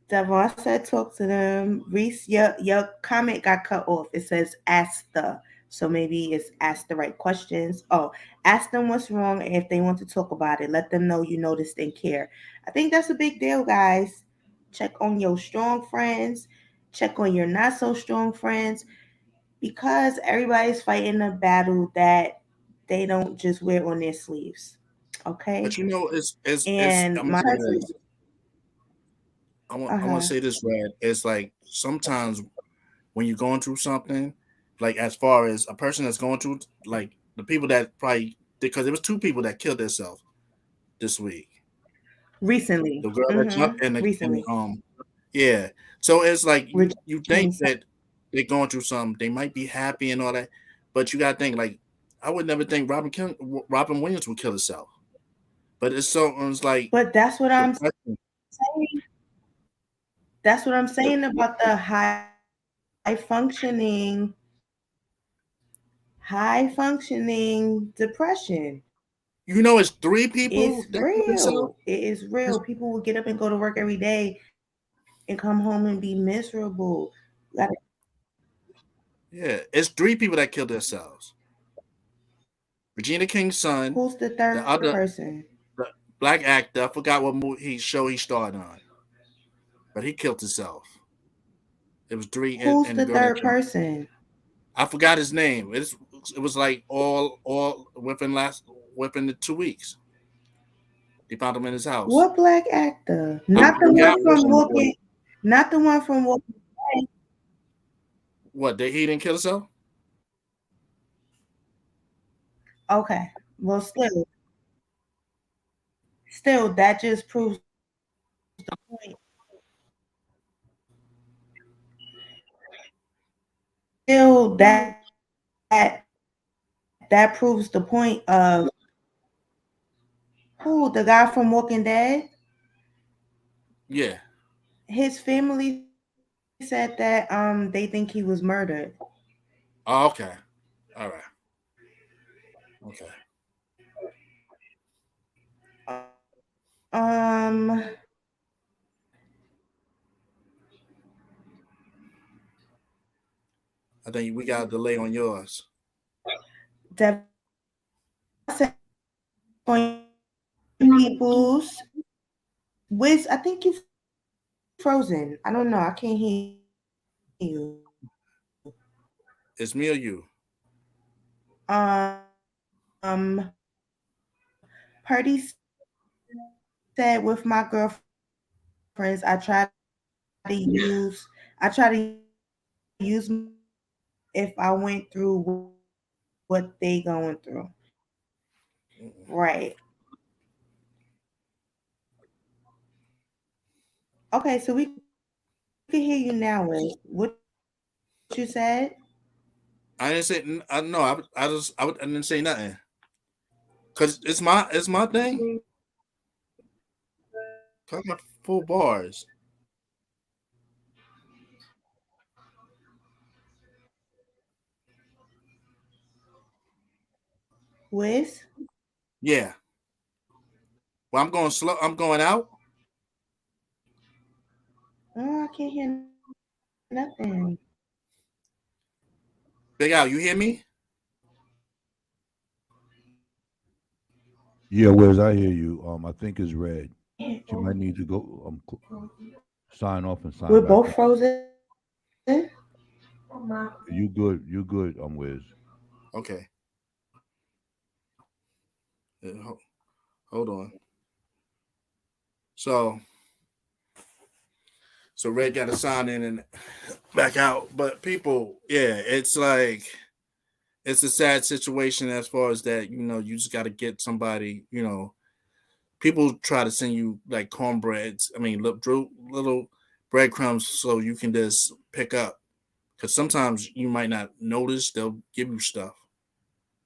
Devon said, talk to them. Reese, your comment got cut off. It says, ask the. So maybe it's ask the right questions. Oh, ask them what's wrong. And if they want to talk about it, let them know you noticed and care. I think that's a big deal, guys. Check on your strong friends. Check on your not so strong friends. Because everybody's fighting a battle that they don't just wear on their sleeves. But Okay? you know, it's. And I'm gonna my say cousin, this. I want to uh-huh. say this, Red. It's like sometimes when you're going through something, like as far as a person that's going through, like the people that probably because it was two people that killed themselves this week. Recently. The girl that jumped Mm-hmm. and Recently. yeah. So it's like Regina you think King's son. that they're going through something, they might be happy and all that, but you gotta think like I would never think Robin Williams would kill herself. But it's like But that's what I'm depression. saying. That's what I'm saying about the high functioning depression. You know, it's three people It's that killed themselves. real. It is real. People will get up and go to work every day and come home and be miserable. Like, Yeah, it's three people that killed themselves. Regina King's son, who's the the third other person? the black actor. I forgot what show he starred on, but he killed himself. It was three, Who's and the the girl that third jumped. person? I forgot his name. It was like all within the 2 weeks. They found him in his house. What black actor? Not the one from Walking. Not the one from Walking Dead. What? He didn't kill himself? Okay. Well, still, that just proves the point. Still, that proves the point of who the guy from Walking Dead. Yeah. His family said that they think he was murdered. Oh, okay. All right. Okay. Um, I think we got a delay on yours. Dev said people's WIZZ. I think you frozen. I don't know. I can't hear you. It's me or you? Purdy said with my girlfriends, I try to use if I went through what they going through. Right. Okay, so we can hear you now, Wiz. What you said? I didn't say. No, I didn't say nothing. Cause it's my thing. Cut my full bars. Wiz? Yeah. Well, I'm going slow. I'm going out. Oh, I can't hear nothing. Big Al, you hear me? Yeah, Wiz, I hear you. I think it's red. You might need to go sign off and sign We're back both in. frozen. You good? You good? Wiz. Okay. Hold on. So Red got to sign in and back out. But people, yeah, it's like it's a sad situation as far as that. You just got to get somebody. People try to send you like cornbreads. I mean, little breadcrumbs so you can just pick up. Because sometimes you might not notice they'll give you stuff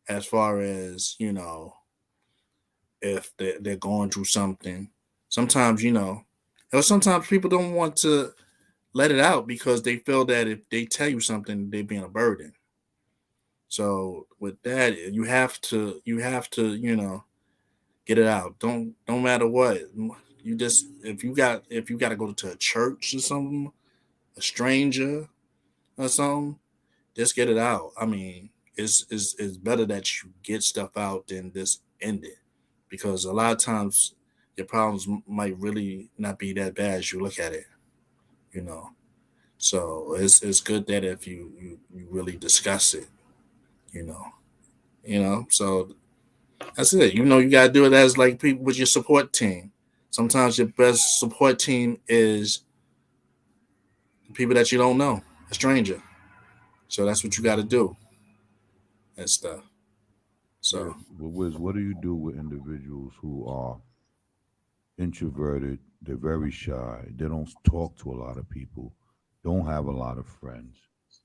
as far as if they're going through something. Sometimes or sometimes people don't want to let it out because they feel that if they tell you something, they're being a burden. So with that, you have to get it out. Don't matter what. You just if you got to go to a church or something, a stranger or something, just get it out. I mean, it's better that you get stuff out than just end it, because a lot of times your problems might really not be that bad as you look at it. You know, so it's good that if you really discuss it. You know, So that's it. You gotta do it as like people with your support team. Sometimes your best support team is people that you don't know, a stranger. So that's what you got to do and stuff. Yeah, So but Wiz, what do you do with individuals who are introverted? They're very shy. They don't talk to a lot of people. Don't have a lot of friends,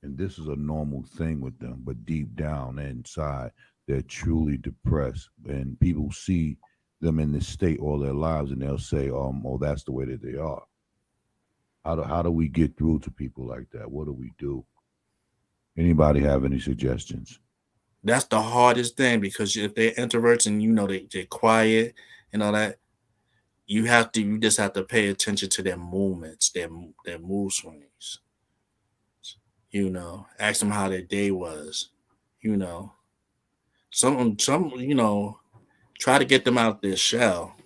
and this is a normal thing with them. But deep down inside, they're truly depressed, and people see them in this state all their lives, and they'll say, oh, that's the way that they are." How do we get through to people like that? What do we do? Anybody have any suggestions? that's the hardest thing, because if they're introverts and they're quiet and all that, you just have to pay attention to their movements, their mood swings. Ask them how their day was. You know, some try to get them out their shell.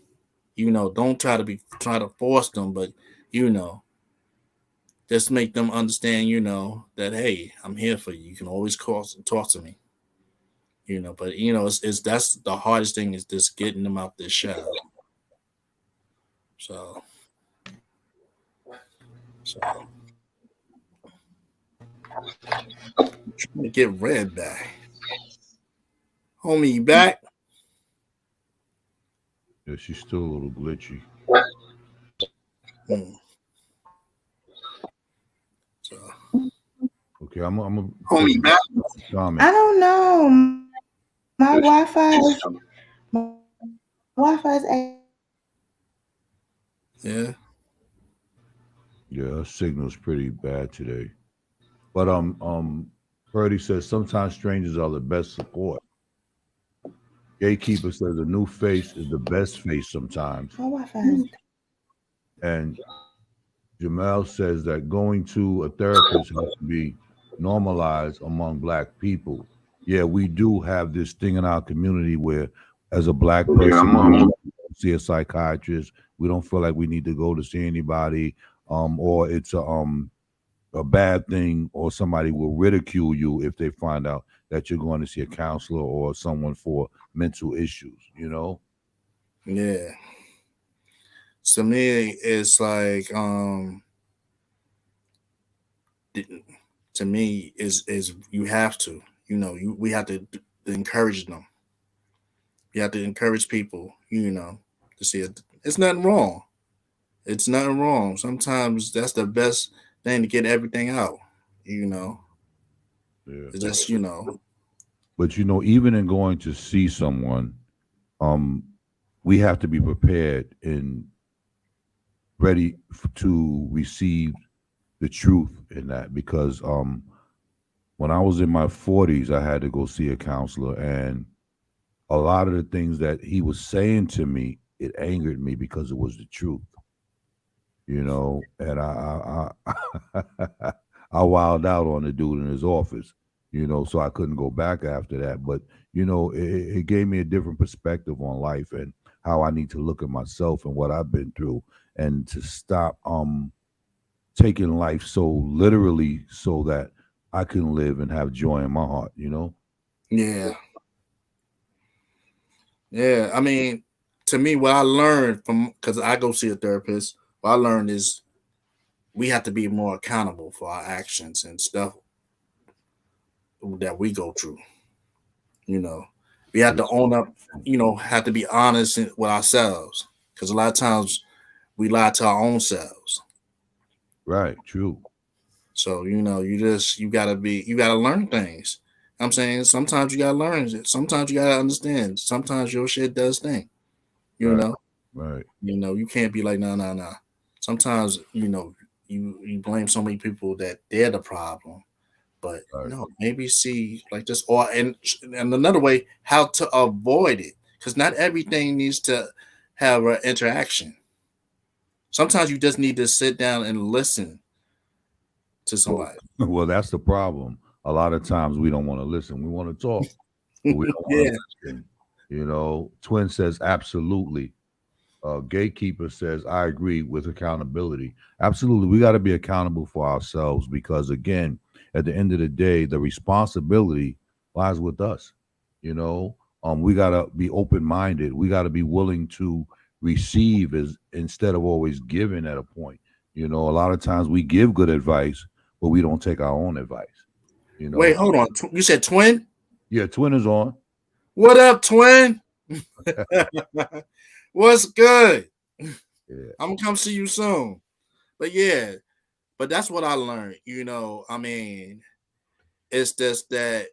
Don't try to force them, but you know, just make them understand. That hey, I'm here for you. You can always call and talk to me. But it's that's the hardest thing, is just getting them out their shell. So trying to get Red back. Homie, you back? Yeah, she's still a little glitchy. So, okay, I'm homie, back? I don't know. My Wi-Fi is Yeah. Yeah, her signal's pretty bad today. But Purdy says sometimes strangers are the best support. Gatekeeper says a new face is the best face sometimes. my Wi-Fi is And Jamel says that going to a therapist has to be normalized among Black people. Yeah, we do have this thing in our community where, as a Black person, we don't see a psychiatrist. We don't feel like we need to go to see anybody, or it's a bad thing, or somebody will ridicule you if they find out that you're going to see a counselor or someone for mental issues. You know? Yeah. To me, it's like to me is you have to, we have to encourage them. You have to encourage people, to see it. It's nothing wrong. It's nothing wrong. Sometimes that's the best thing to get everything out. Yeah. It's just But even in going to see someone, we have to be prepared and ready to receive the truth in that, because when I was in my 40s, I had to go see a counselor, and a lot of the things that he was saying to me, it angered me because it was the truth, and I I wilded out on the dude in his office, so I couldn't go back after that. But it gave me a different perspective on life and how I need to look at myself and what I've been through, and to stop taking life so literally, so that I can live and have joy in my heart. Yeah. Yeah. I mean, to me, what I learned because I go see a therapist, what I learned is we have to be more accountable for our actions and stuff that we go through. We have to own up, have to be honest with ourselves, because a lot of times we lie to our own selves. Right. True. So, you gotta learn things. I'm saying sometimes you gotta learn it. Sometimes you gotta understand. Sometimes your shit does thing. Right. Right. You can't be like, nah. Sometimes, you blame so many people that they're the problem. But Right. no, maybe see like this, and another way how to avoid it, because not everything needs to have an interaction. Sometimes you just need to sit down and listen to somebody. Well, that's the problem. A lot of times we don't want to listen. We want to talk, but we don't want to listen. Twin says absolutely. Gatekeeper says I agree with accountability. Absolutely, we got to be accountable for ourselves, because again, at the end of the day, the responsibility lies with us. We got to be open-minded. We got to be willing to receive instead of always giving at a point. A lot of times we give good advice, but we don't take our own advice. Wait, hold on. You said Twin? Yeah, Twin is on. What up, Twin? What's good? Yeah. I'm gonna come see you soon. But yeah, but that's what I learned. I mean, it's just that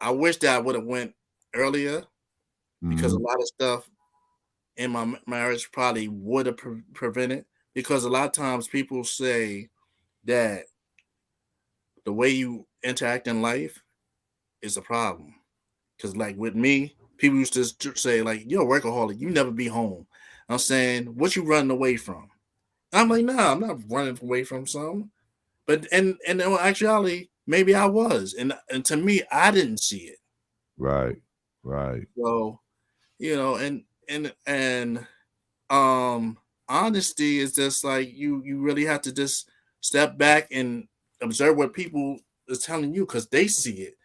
I wish that I would have went earlier, because a lot of stuff in my marriage probably would have prevented. Because a lot of times people say that the way you interact in life is a problem. Because like with me, people used to say like, "You're a workaholic. You never be home." I'm saying, "What you running away from?" I'm like, "Nah, I'm not running away from something." But and in actuality, maybe I was, and to me, I didn't see it. Right. So and honesty is just like you really have to just step back and observe what people is telling you, because they see it.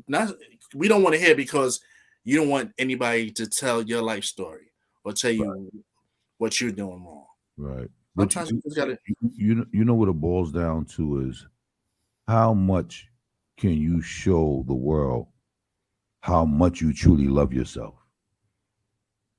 Not we don't want to hear, because you don't want anybody to tell your life story or tell you what you're doing wrong. Right. But Sometimes you just gotta. you know what it boils down to is how much can you show the world how much you truly love yourself.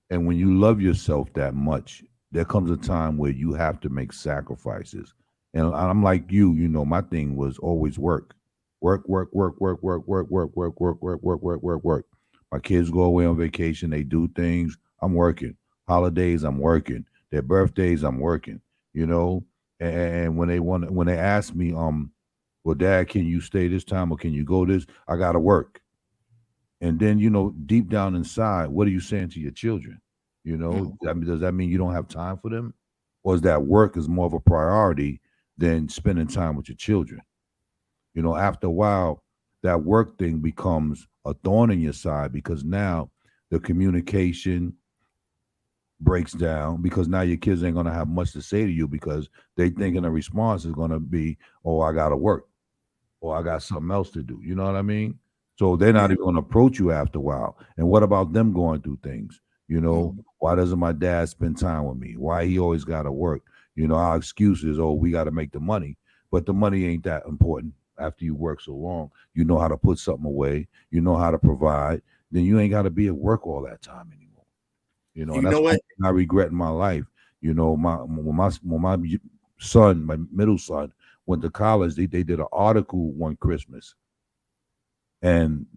And when you love yourself that much, there comes a time where you have to make sacrifices. And I'm like you know, my thing was always work. Work, work, work, work, work, work, work, work, work, work, work, work, work, work. My kids go away on vacation, they do things, I'm working. Holidays, I'm working. Their birthdays, I'm working, you know. And when they ask me, well, Dad, can you stay this time or can you go this? I gotta work. And then, you know, deep down inside, what are you saying to your children? You know, does that mean you don't have time for them? Or is that work is more of a priority than spending time with your children? You know, after a while, that work thing becomes a thorn in your side because now the communication breaks down because now your kids ain't going to have much to say to you because they thinking a response is going to be, oh, I got to work or I got something else to do. You know what I mean? So they're not even going to approach you after a while. And what about them going through things? You know, why doesn't my dad spend time with me? Why he always got to work? You know, our excuse is, oh, we got to make the money. But the money ain't that important after you work so long. You know how to put something away. You know how to provide. Then you ain't got to be at work all that time anymore. You know, and that's what I regret in my life. You know, when my son, my middle son, went to college, they did an article one Christmas. And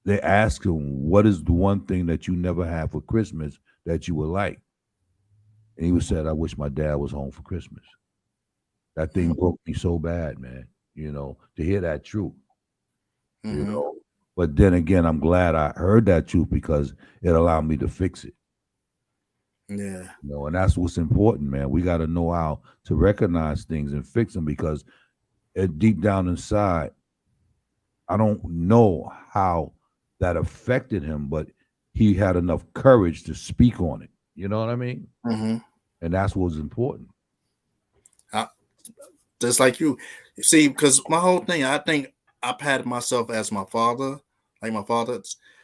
they asked him, what is the one thing that you never had for Christmas that you would like? And he said, I wish my dad was home for Christmas. That thing broke me so bad, man, you know, to hear that truth, you know. But then again, I'm glad I heard that truth because it allowed me to fix it. Yeah. You know, and that's what's important, man. We got to know how to recognize things and fix them because deep down inside, I don't know how that affected him, but he had enough courage to speak on it. You know what I mean? And that's what's important. Just like you see, because my whole thing, I think I patted myself as my father, like my father,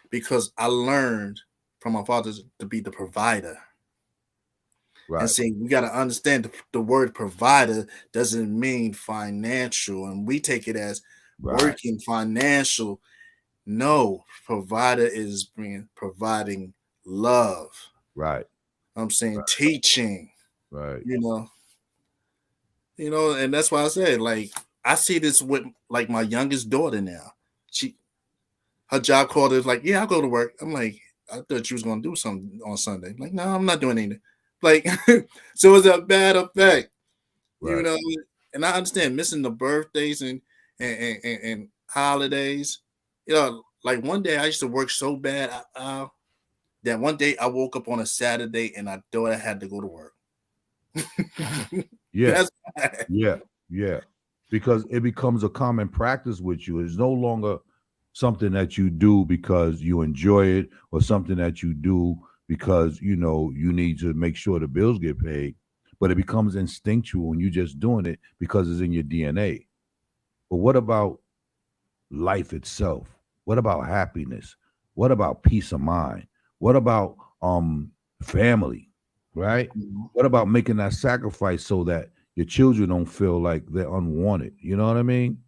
because I learned from my father to be the provider. Right. And see, we got to understand the word provider doesn't mean financial, and we take it as working financial. No, provider is providing love. Right. I'm saying teaching. Right. You know, and that's why I said, like, I see this with like my youngest daughter now. Her job called is like, yeah, I'll go to work. I'm like, I thought you was gonna do something on Sunday. I'm like, no, I'm not doing anything. Like, so it's a bad effect, you know. And I understand missing the birthdays and holidays. You know, like one day I used to work so bad that one day I woke up on a Saturday and I thought I had to go to work. Yeah. Yeah. Because it becomes a common practice with you. It's no longer something that you do because you enjoy it or something that you do because, you know, you need to make sure the bills get paid, but it becomes instinctual and you're just doing it because it's in your DNA. But what about life itself? What about happiness? What about peace of mind? What about family, right? What about making that sacrifice so that your children don't feel like they're unwanted? You know what I mean?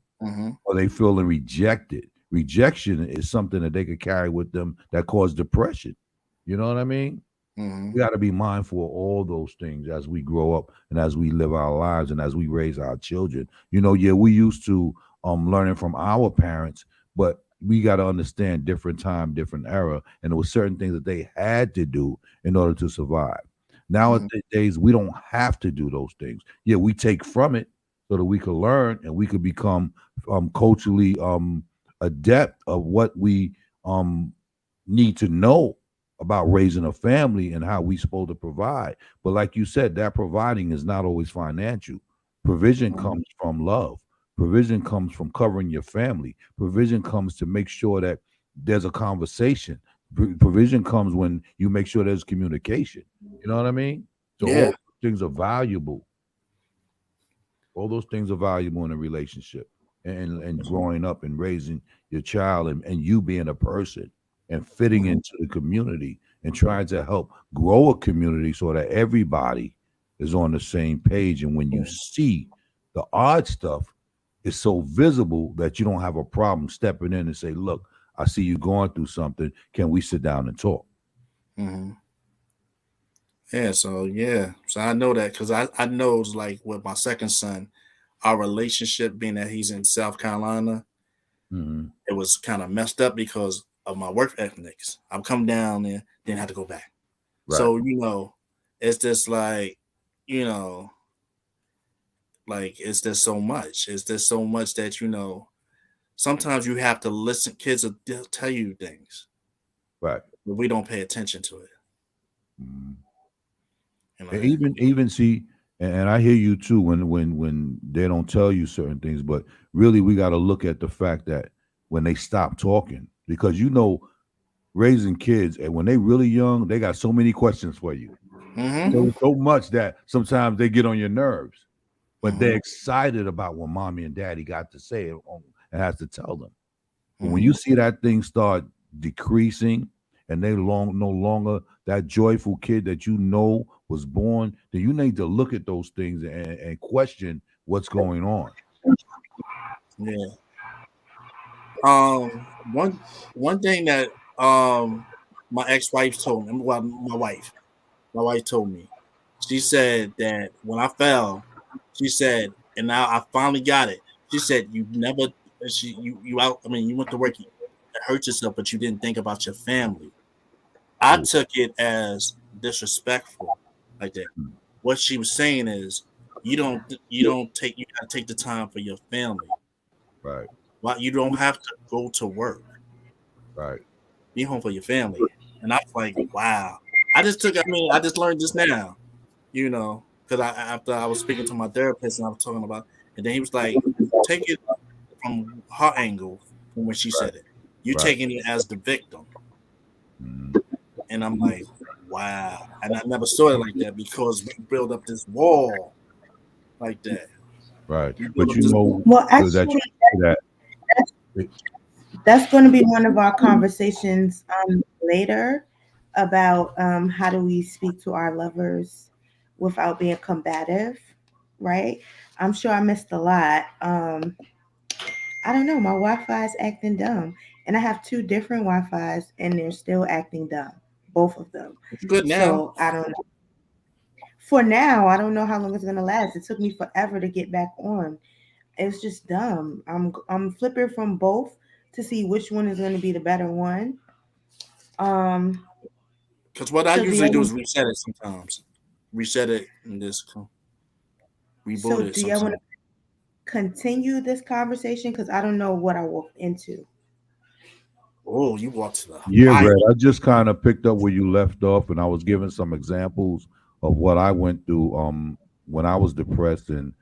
Or they feel rejected. Rejection is something that they could carry with them that cause depression. You know what I mean? We got to be mindful of all those things as we grow up and as we live our lives and as we raise our children. You know, yeah, we used to learning from our parents, but we got to understand different time, different era, and there were certain things that they had to do in order to survive. Nowadays, we don't have to do those things. Yeah, we take from it so that we could learn and we could become culturally adept of what we need to know about raising a family and how we supposed to provide. But like you said, that providing is not always financial. Provision comes from love. Provision comes from covering your family. Provision comes to make sure that there's a conversation. Provision comes when you make sure there's communication. You know what I mean? So all those things are valuable. All those things are valuable in a relationship and growing up and raising your child and you being a person and fitting into the community and trying to help grow a community so that everybody is on the same page. And when you see the odd stuff, it's so visible that you don't have a problem stepping in and say, look, I see you going through something. Can we sit down and talk? Mm-hmm. So I know that because I know it's like with my second son, our relationship being that he's in South Carolina, Mm-hmm. it was kind of messed up because of my work ethics. I'm come down there, then have to go back. Right. So it's just like, you know, like it's just so much. It's just so much that sometimes you have to listen. Kids will tell you things, Right. but we don't pay attention to it. Mm-hmm. You know, And even see, and I hear you too when they don't tell you certain things, but really we got to look at the fact that when they stop talking, because raising kids and when they really young, they got so many questions for you. mm-hmm. So much that sometimes they get on your nerves, but they're Mm-hmm. excited about what mommy and daddy got to say and has to tell them. But when Mm-hmm. you see that thing start decreasing and they no longer that joyful kid that was born, then you need to look at those things and question what's going on. Yeah. One thing that my ex-wife told me, well, my wife told me, she said that when I fell, she said, and now I finally got it. She said, you never, you out. I mean, you went to work, you hurt yourself, but you didn't think about your family. I Ooh, took it as disrespectful, like that. What she was saying is, you gotta take the time for your family. right, Why you don't have to go to work. right. Be home for your family. And I was like, wow. I just learned this now, because after I was speaking to my therapist and I was talking about, and then he was like, take it from her angle from when she said it. You're Right. taking it as the victim. Mhm. And I'm like, wow. And I never saw it like that because we build up this wall like that. Right. We build But up this wall. Well, that actually, that that's going to be one of our conversations later about how do we speak to our lovers without being combative, right? I'm sure I missed a lot. I don't know. My Wi-Fi is acting dumb, and I have two different Wi-Fi's, and they're still acting dumb, both of them. It's good now. So I don't know. For now, I don't know how long it's gonna last. It took me forever to get back on. It's just dumb. I'm flipping from both to see which one is gonna be the better one. Um. Because what I So do usually do y'all is reset it sometimes. Reset it and just reboot so it do y'all want to sometimes. continue this conversation? Because I don't know what I walked into. Oh, you walked to the Yeah, fire. Red. I just kind of picked up where you left off, and I was giving some examples of what I went through when I was depressed and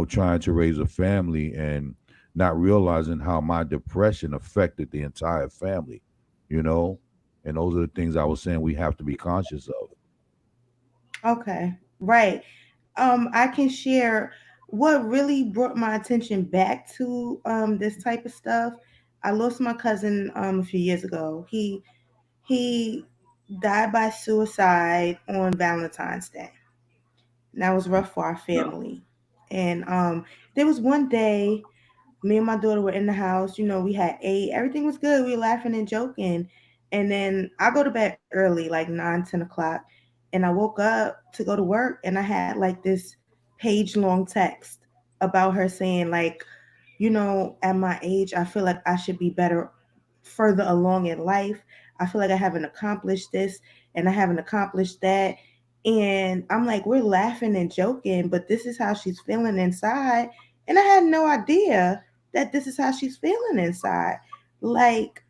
trying to raise a family and not realizing how my depression affected the entire family, you know, and those are the things I was saying we have to be conscious of. Okay, right. I can share what really brought my attention back to this type of stuff. I lost my cousin a few years ago. He died by suicide on Valentine's Day. And that was rough for our family. And there was one day me and my daughter were in the house. We had ate. Everything was good. We were laughing and joking. And then I go to bed early, like 9, 10 o'clock. And I woke up to go to work and I had like this page long text about her saying, like, at my age, I feel like I should be better further along in life. I feel like I haven't accomplished this and I haven't accomplished that. And I'm like, we're laughing and joking, but this is how she's feeling inside. And I had no idea that this is how she's feeling inside. Like,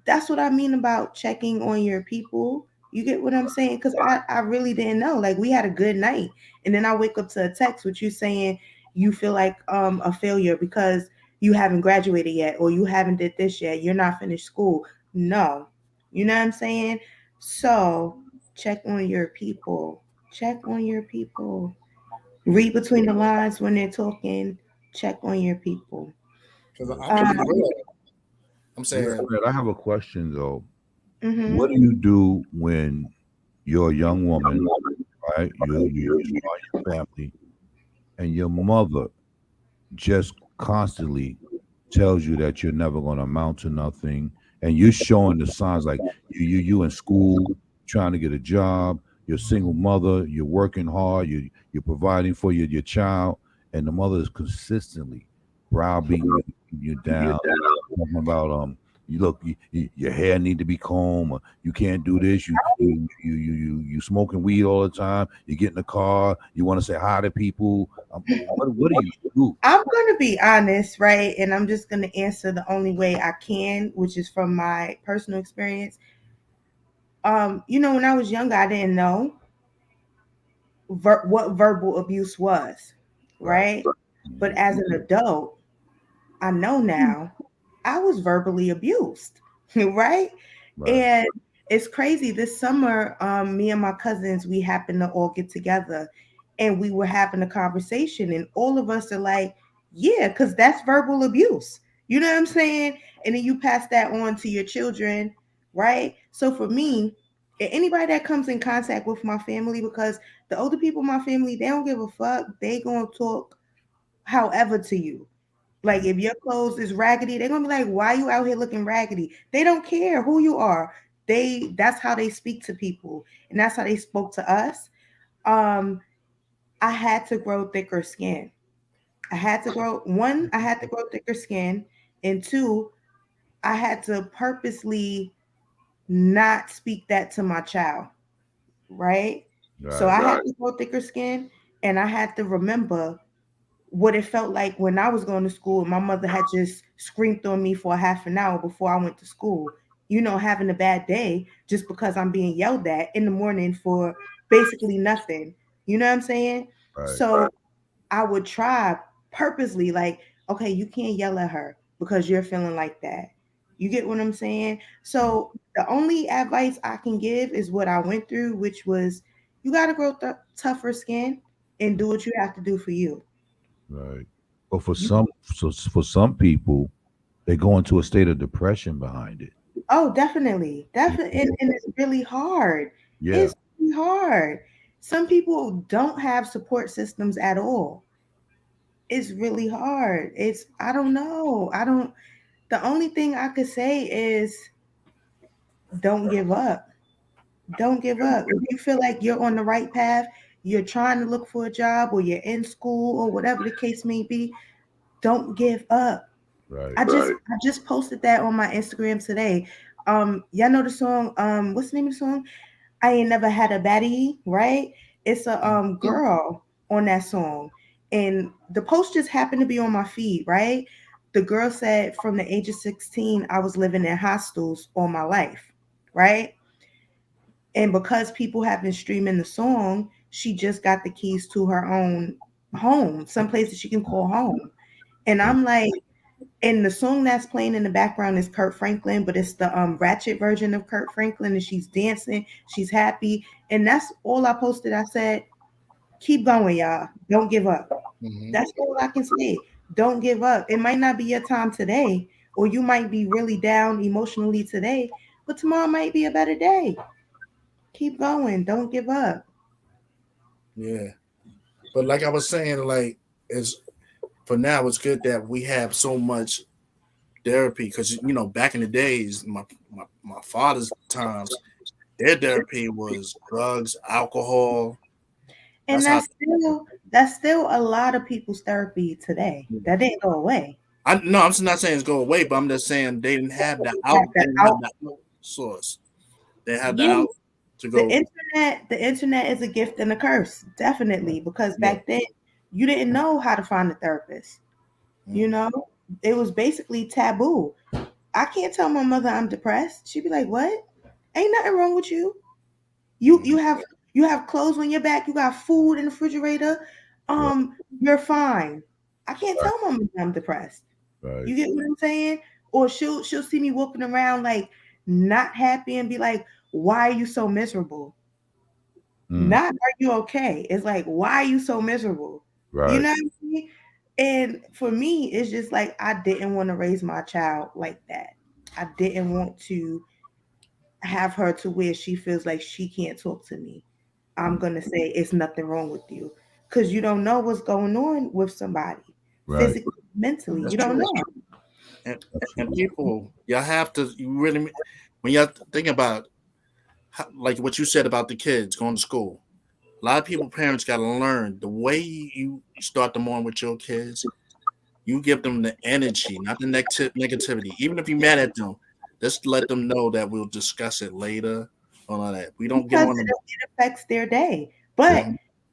that's what I mean about checking on your people. You get what I'm saying? Because I really didn't know. Like, we had a good night. And then I wake up to a text with you saying you feel like a failure because you haven't graduated yet or you haven't did this yet. You're not finished school. No. You know what I'm saying? So check on your people. Check on your people. Read between the lines when they're talking. Check on your people. Because I'm gonna Um, be real. I'm Yeah, saying, Red, I have a question though. Mm-hmm. What do you do when you're a young woman, right? You start your family, and your mother just constantly tells you that you're never going to amount to nothing, and you're showing the signs like you in school trying to get a job, you're a single mother, you're working hard, you're providing for your child, and the mother is consistently browbeating you down, talking about you look your hair need to be combed, or you can't do this, you smoking weed all the time, you get in the car, you want to say hi to people. What do you do? I'm going to be honest, right? And I'm just going to answer the only way I can, which is from my personal experience. When I was younger, I didn't know what verbal abuse was, Right. right? But Mhm. as an adult, I know now I was verbally abused, right? Right. And it's crazy. This summer, me and my cousins, we happened to all get together and we were having a conversation, and all of us are like, yeah, because that's verbal abuse. You know what I'm saying? And then you pass that on to your children, right? So for me, anybody that comes in contact with my family, because the older people in my family, they don't give a fuck. They gonna talk however to you. Like Mhm. if your clothes is raggedy, they're gonna be like, "Why you out here looking raggedy?" They don't care who you are. That's how they speak to people, and that's how they spoke to us. Um, I had to grow thicker skin. I had to grow thicker skin, and two, I had to purposely not speak that to my child, right? So Right. I had to grow thicker skin, and I had to remember what it felt like when I was going to school and my mother had just screamed on me for a half an hour before I went to school. Having a bad day just because I'm being yelled at in the morning for basically nothing. You know what I'm saying? Right. So I would try purposely, like, okay, you can't yell at her because you're feeling like that. You get what I'm saying? Mhm. So the only advice I can give is what I went through, which was you got to grow tougher skin and do what you have to do for you. Right. But for You some people, they go into a state of depression behind it. Oh, definitely. You Definitely. And, know? and it's really hard. Yeah. It's really hard. Some people don't have support systems at all. It's really hard. I don't know. The only thing I could say is don't give up. Don't give up. If you feel like you're on the right path, you're trying to look for a job or you're in school or whatever the case may be, don't give up. Right. I just posted that on my Instagram today. Y'all know the song, what's the name of the song? I ain't never had a baddie, right? It's a girl on that song. And the post just happened to be on my feed, right? The girl said from the age of 16, I was living in hostels all my life, right? And because people have been streaming the song, she just got the keys to her own home, some place that she can call home. And Mm. I'm like, and the song that's playing in the background is Kurt Franklin, but it's the ratchet version of Kurt Franklin, and she's dancing, she's happy, and that's all I posted. I said, "Keep going, y'all. Don't give up." Mm-hmm. That's all I can say. Don't give up. It might not be your time today, or you might be really down emotionally today, but tomorrow might be a better day. Keep going. Don't give up. Yeah. But like I was saying, like it's for now, it's good that we have so much therapy because back in the days, my father's times, their therapy was drugs, alcohol. And That's how. that's still a lot of people's therapy today. That didn't go away. I no, I'm just not saying it's go away, but I'm just saying they didn't have the out. Have They the didn't have out. the out source. They had the Yeah, out to the go. internet is a gift and a curse, definitely, because Yeah. back then you didn't know how to find a therapist. You Mm-hmm. know, it was basically taboo. I can't tell my mother I'm depressed. She'd be like, "What? Ain't nothing wrong with you. You Mm-hmm. you have you have clothes on your back. You got food in the refrigerator. Right. You're fine." I can't Right. tell my mother I'm depressed. Right. You get what I'm saying? Or she'll see me walking around like not happy and be like, "Why are you so miserable?" Mm. Not are you okay? It's like, why are you so miserable? You Right. know what I mean? And for me, it's just like I didn't want to raise my child like that. I didn't want to have her to where she feels like she can't talk to me. I'm gonna say it's nothing wrong with you because you don't know what's going on with somebody Right. physically, mentally. That's You don't true. know. And people, y'all have to you really when y'all think about like what you said about the kids going to school. A lot of people, parents, got to learn the way you start them on with your kids. You give them the energy, not the negativity. Even if you're mad at them, just let them know that we'll discuss it later. All of that. We don't get Because on them. it affects their day. Yeah.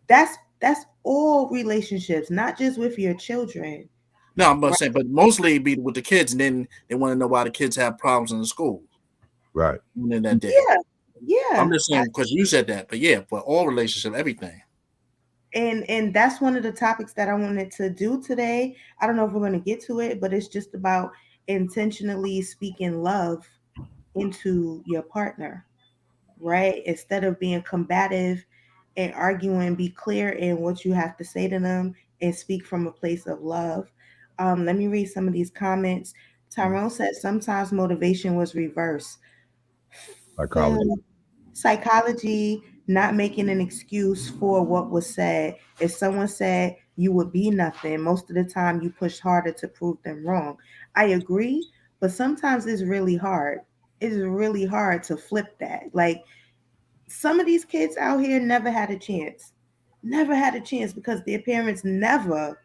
But that's all relationships, not just with your children. No, I'm not Right? saying, but mostly be with the kids, and then they want to know why the kids have problems in the school Right. in that day. Yeah, I'm yeah. just saying because you said that, but yeah, for all relationship, everything. And that's one of the topics that I wanted to do today. I don't know if we're going to get to it, but it's just about intentionally speaking love into your partner, right? Instead of being combative and arguing, be clear in what you have to say to them and speak from a place of love. Let me read some of these comments. Tyrone said sometimes motivation was reversed. Psychology. Psychology, not making an excuse for what was said. If someone said you would be nothing, most of the time you push harder to prove them wrong. I agree, but sometimes it's really hard. It's really hard to flip that. Like some of these kids out here never had a chance. Never had a chance because their parents never,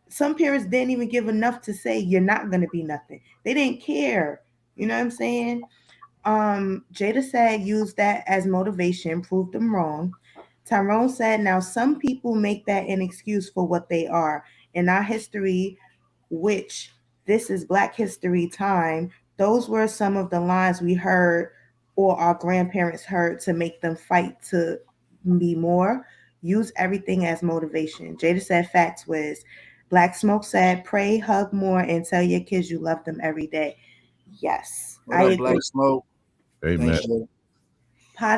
some parents didn't even give enough to say you're not going to be nothing. They didn't care. You know what I'm saying? Jada said use that as motivation, prove them wrong. Tyrone said, now some people make that an excuse for what they are. In our history, which this is Black History time, those were some of the lines we heard or our grandparents heard to make them fight to be more. Use everything as motivation. Jada said, facts was. Black Smoke said, pray, hug more, and tell your kids you love them every day. Yes, What I up, agree. Black Smoke? Amen. Thanks, Joe.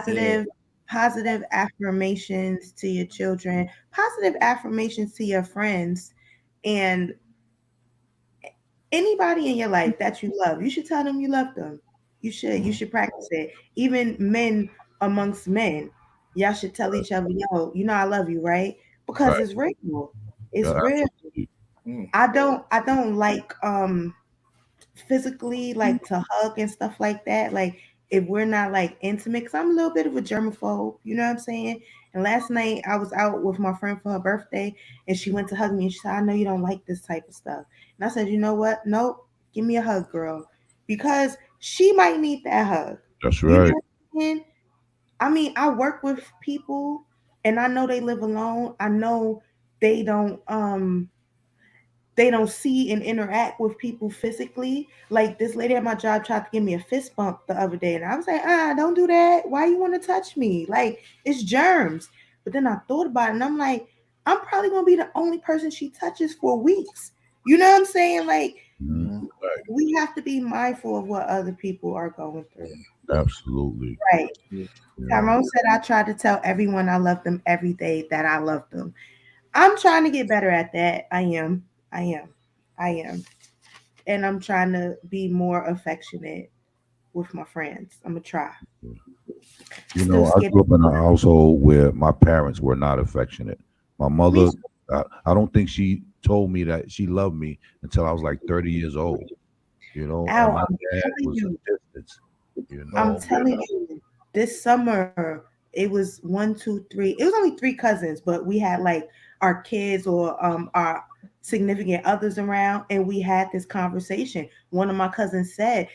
Yeah. Positive affirmations to your children, positive affirmations to your friends, and anybody in your life that you love. You should tell them you love them. You should practice it. Even men amongst men, y'all should tell each other, yo, I love you, right? Because Right. it's real. It's Yeah, real. absolutely. Mm. I don't like physically like to hug and stuff like that. Like if we're not like intimate, because I'm a little bit of a germaphobe, you know what I'm saying? And last night I was out with my friend for her birthday and she went to hug me and she said, I know you don't like this type of stuff. And I said, you know what? Nope, give me a hug, girl. Because she might need that hug. That's You know right. what I'm saying? I mean, I work with people and I know they live alone. I know they don't see and interact with people physically. Like this lady at my job tried to give me a fist bump the other day, and I was like, don't do that. Why you want to touch me? Like it's germs. But then I thought about it, and I'm like, I'm probably gonna be the only person she touches for weeks. You know what I'm saying? Like Mhm. Mm. Right. we have to be mindful of what other people are going through. Absolutely. Right. Yeah. You know. Tyrone said I try to tell everyone I love them every day that I love them. I'm trying to get better at that. I am. I am. I am. And I'm trying to be more affectionate with my friends. I'm gonna try. You Still know, I skipping grew up in a household where my parents were not affectionate. My me. mother, I don't think she told me that she loved me until I was like 30 years old, and Out. my I'm dad telling was you. a distance, I'm telling you. This summer it was one, two, three. It was only three cousins, but we had like our kids or our significant others around, and we had this conversation. One of my cousins said,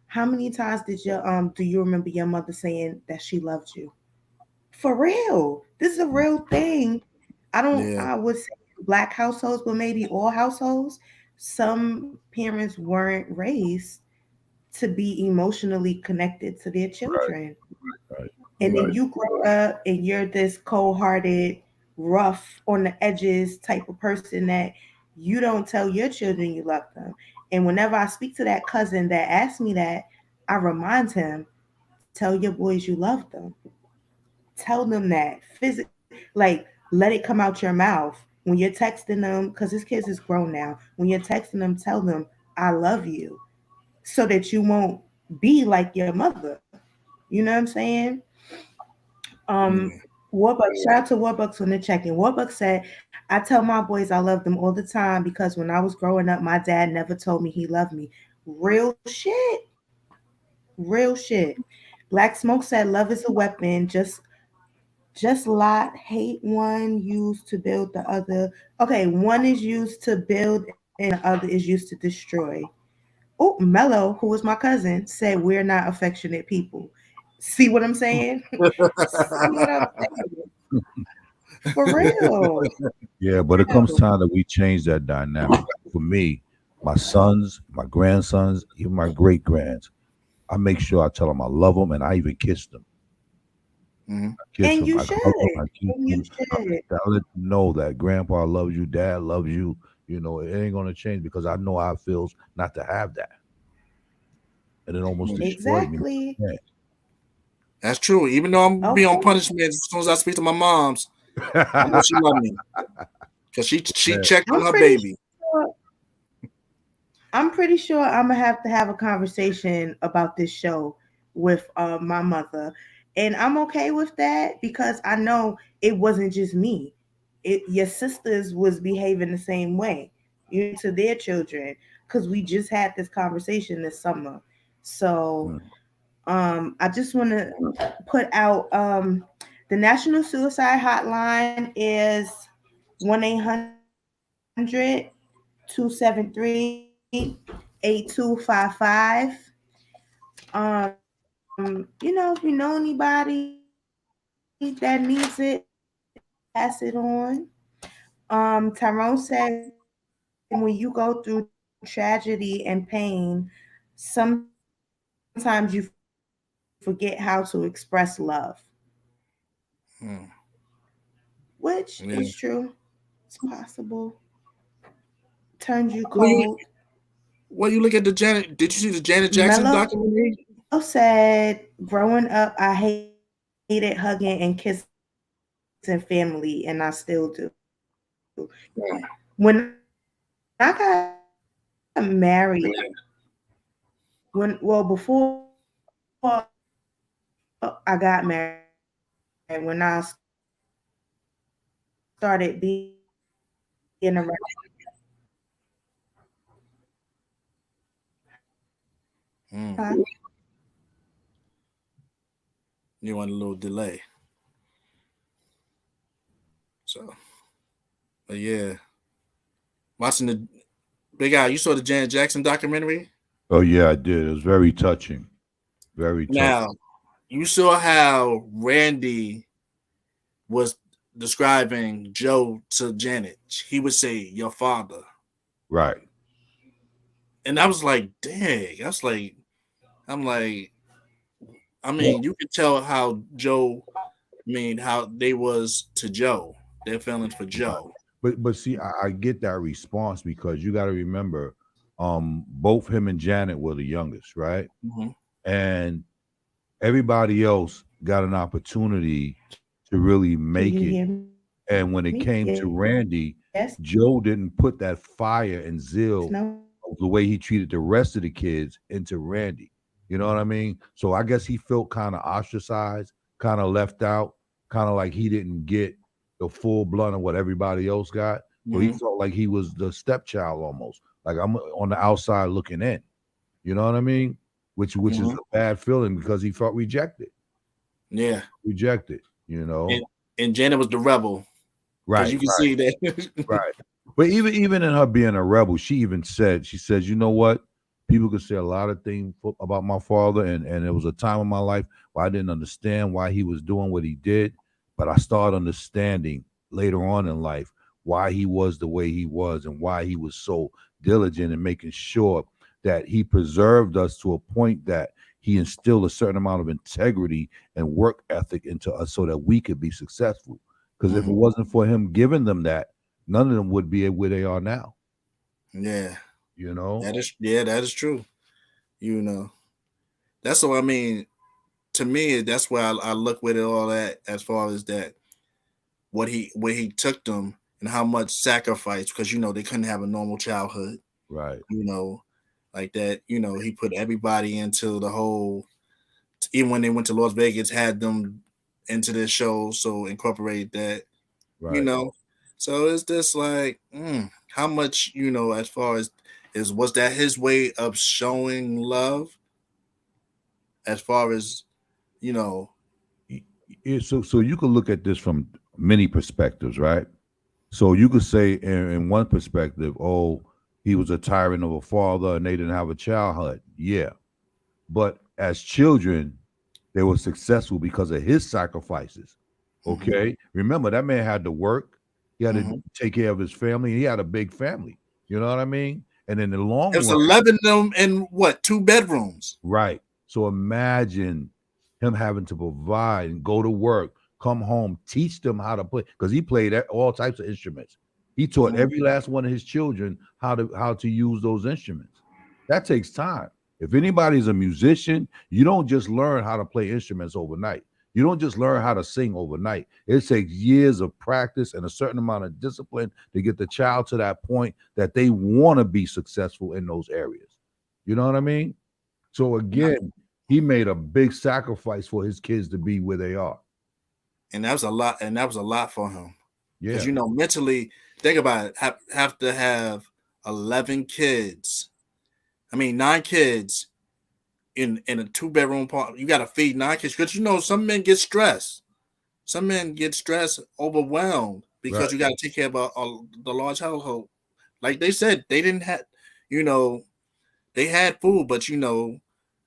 "How many times do you remember your mother saying that she loved you?" For real. This is a real thing. Yeah. I would say Black households, but maybe all households. Some parents weren't raised to be emotionally connected to their Right, children. right, And Mm. then you grow up and you're this cold hearted, rough on the edges type of person that you don't tell your children you love them. And whenever I speak to that cousin that asks me that, I remind him, tell your boys you love them. Tell them that like let it come out your mouth when you're texting them because his kids is grown now. When you're texting them, tell them I love you so that you won't be like your mother. You know what I'm saying? Yeah. Warbucks, shout out to Warbucks on the check-in. Warbucks said, I tell my boys I love them all the time because when I was growing up, my dad never told me he loved me. Real shit. Real shit. Black Smoke said, love is a weapon. Just lot, hate one used to build the other. Okay, one is used to build and the other is used to destroy. Oh, Mello, who was my cousin, said we're not affectionate people. See what I'm saying? See what I'm saying? For real. Yeah, but it comes time that we change that dynamic. For me, my sons, my grandsons, even my great grands, I make sure I tell them I love them, and I even kiss them. Mhm. I kiss And them. you I should. hug them. I kiss And you them. should. I let them know that Grandpa loves you, Dad loves you. You know, it ain't gonna change because I know how it feels not to have that, and it almost destroyed me. Exactly. Yeah. That's true. Even though I'm be on Okay. punishment as soon as I speak to my mom's, I know she love me because she Yeah. checked on I'm her pretty baby. sure I'm pretty sure I'm gonna have to have a conversation about this show with my mother, and I'm okay with that because I know it wasn't just me. Your sisters was behaving the same way, to their children, because we just had this conversation this summer. So Mm. I just want to put out the National Suicide Hotline is 1-800-273-8255. If you know anybody that needs it, pass it on. Tyrone said, when you go through tragedy and pain, sometimes you forget how to express love, Hmm. which Yeah. is true. It's possible. Turns you Well, you, cold. well, you look at the Janet. Did you see the Janet Jackson Mello documentary? said, growing up, I hated hugging and kissing family, and I still do. When I got married, before I got married, when I started being around, Hmm. You want a little delay. So, but yeah, watching the big guy. You saw the Janet Jackson documentary. Oh yeah, I did. It was very touching. Very touching. Now, you saw how Randy was describing Joe to Janet. He would say, "Your father," Right. and I was like, "Dang!" I'm like, I Well, mean, you could tell how Joe, how they was to Joe, their feelings for right. Joe. But see, I get that response because you got to remember, both him and Janet were the youngest, right? Hmm. And everybody else got an opportunity to really can make you it. hear me? And when it came to Randy, Yes. Joe didn't put that fire and zeal No. of the way he treated the rest of the kids into Randy. You know what I mean? So I guess he felt kind of ostracized, kind of left out, kind of like he didn't get the full blunt of what everybody else got. So he Hmm. felt like he was the stepchild almost. Like I'm on the outside looking in. You know what I mean? Which is Hmm. a bad feeling because he felt rejected. Yeah, Rejected, you know. and and Janet was the rebel because Right, you can see that. right. But even in her being a rebel, she even said, she says, you know what? People could say a lot of things about my father, and there was a time in my life where I didn't understand why he was doing what he did, but I started understanding later on in life why he was the way he was and why he was so diligent in making sure that he preserved us to a point that he instilled a certain amount of integrity and work ethic into us so that we could be successful. Because if it Mhm. wasn't for him giving them that, none of them would be where they are now. Yeah, You know, that is true. You know, that's what I mean. To me, that's where I look with it all at as far as that where he took them and how much sacrifice because they couldn't have a normal childhood. right? You know, like that. He put everybody into the whole even when they went to Las Vegas, had them into their show, so incorporate that, Right. you know. So it's just like, how much, as far as was that his way of showing love? As far as, So you can look at this from many perspectives, right? So you could say in one perspective, oh, he was a tyrant of a father and they didn't have a childhood. Yeah. But as children, they were successful because of his sacrifices. Okay. Remember, that man had to work. He had to take care of his family. He had a big family. You know what I mean? And in the long it was run, 11 of them in what, 2 bedrooms? right. So imagine him having to provide and go to work, come home, teach them how to play, because he played all types of instruments. He taught every last one of his children how to use those instruments. That takes time. If anybody's a musician, you don't just learn how to play instruments overnight. You don't just learn how to sing overnight. It takes years of practice and a certain amount of discipline to get the child to that point that they want to be successful in those areas. You know what I mean? So again, he made a big sacrifice for his kids to be where they are. And that was a lot. And that was a lot for him. Yeah. Because, mentally, think about it, have to have 11 kids. 9 kids in a 2-bedroom apartment. You got to feed 9 kids. Because, some men get stressed. Some men get stressed, overwhelmed, because you got to take care of the large household. Like they said, they didn't have, they had food, but,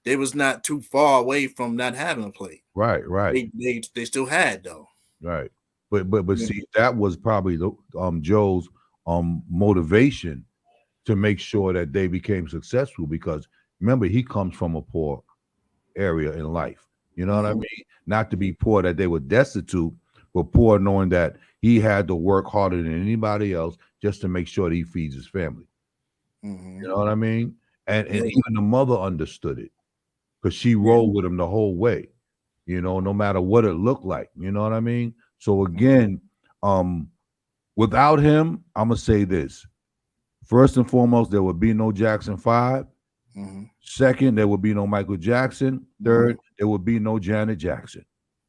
they was not too far away from not having a plate. Right. They still had, though. Right. But see, that was probably the Joe's motivation to make sure that they became successful, because remember, he comes from a poor area in life. You know what I mean? Not to be poor that they were destitute, but poor knowing that he had to work harder than anybody else just to make sure that he feeds his family. You know what I mean? And even the mother understood it, because she rolled with him the whole way, no matter what it looked like. You know what I mean? So again, without him, I'm gonna say this. First and foremost, there would be no Jackson 5. Second, there would be no Michael Jackson. Third, there would be no Janet Jackson.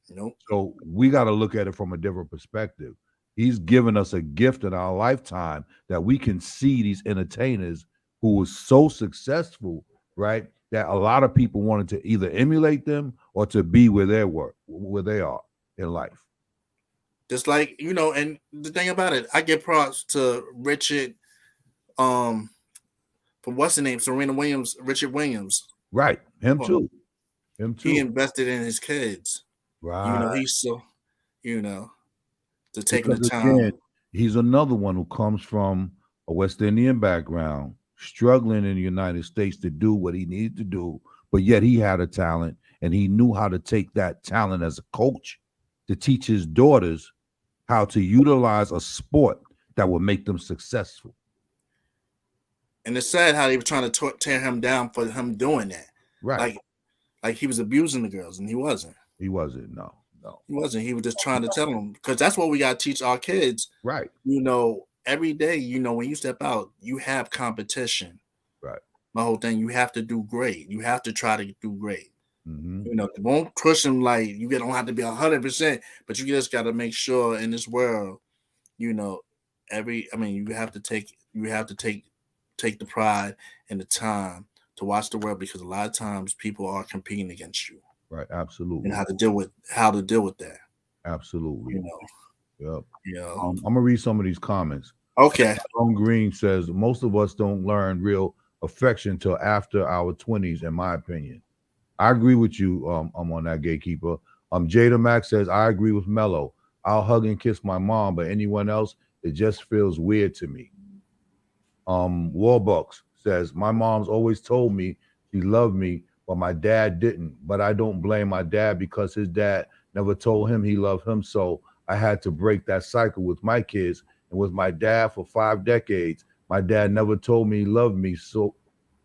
Nope. So we got to look at it from a different perspective. He's given us a gift in our lifetime that we can see these entertainers who were so successful, right, that a lot of people wanted to either emulate them or to be where they are in life. Just like, and the thing about it, I give props to Richard, for what's the name? Richard Williams. Right. Him too. He invested in his kids. Right. He's so, to take because the time. Again, he's another one who comes from a West Indian background, struggling in the United States to do what he needed to do, but yet he had a talent, and he knew how to take that talent as a coach to teach his daughters how to utilize a sport that would make them successful. And it's sad how they were trying to tear him down for him doing that. Right. Like he was abusing the girls, and he wasn't. He wasn't. No. He wasn't. He was just trying to tell them, because that's what we got to teach our kids. Right. Every day, when you step out, you have competition. Right. My whole thing, you have to do great. You have to try to do great. Won't push them like you don't have to be 100%, but you just got to make sure in this world, you have to take the pride and the time to watch the world, because a lot of times people are competing against you. Right, absolutely. And how to deal with that. Absolutely. Yep. Yeah. I'm gonna read some of these comments. Okay. Tom Green says most of us don't learn real affection till after our 20s, in my opinion. I agree with you. I'm on that, Gatekeeper. Jada Max says I agree with Mello. I'll hug and kiss my mom, but anyone else, it just feels weird to me. Warbucks says my mom's always told me she loved me, but my dad didn't. But I don't blame my dad, because his dad never told him he loved him. So I had to break that cycle with my kids. And with my dad for 5 decades, my dad never told me he loved me. So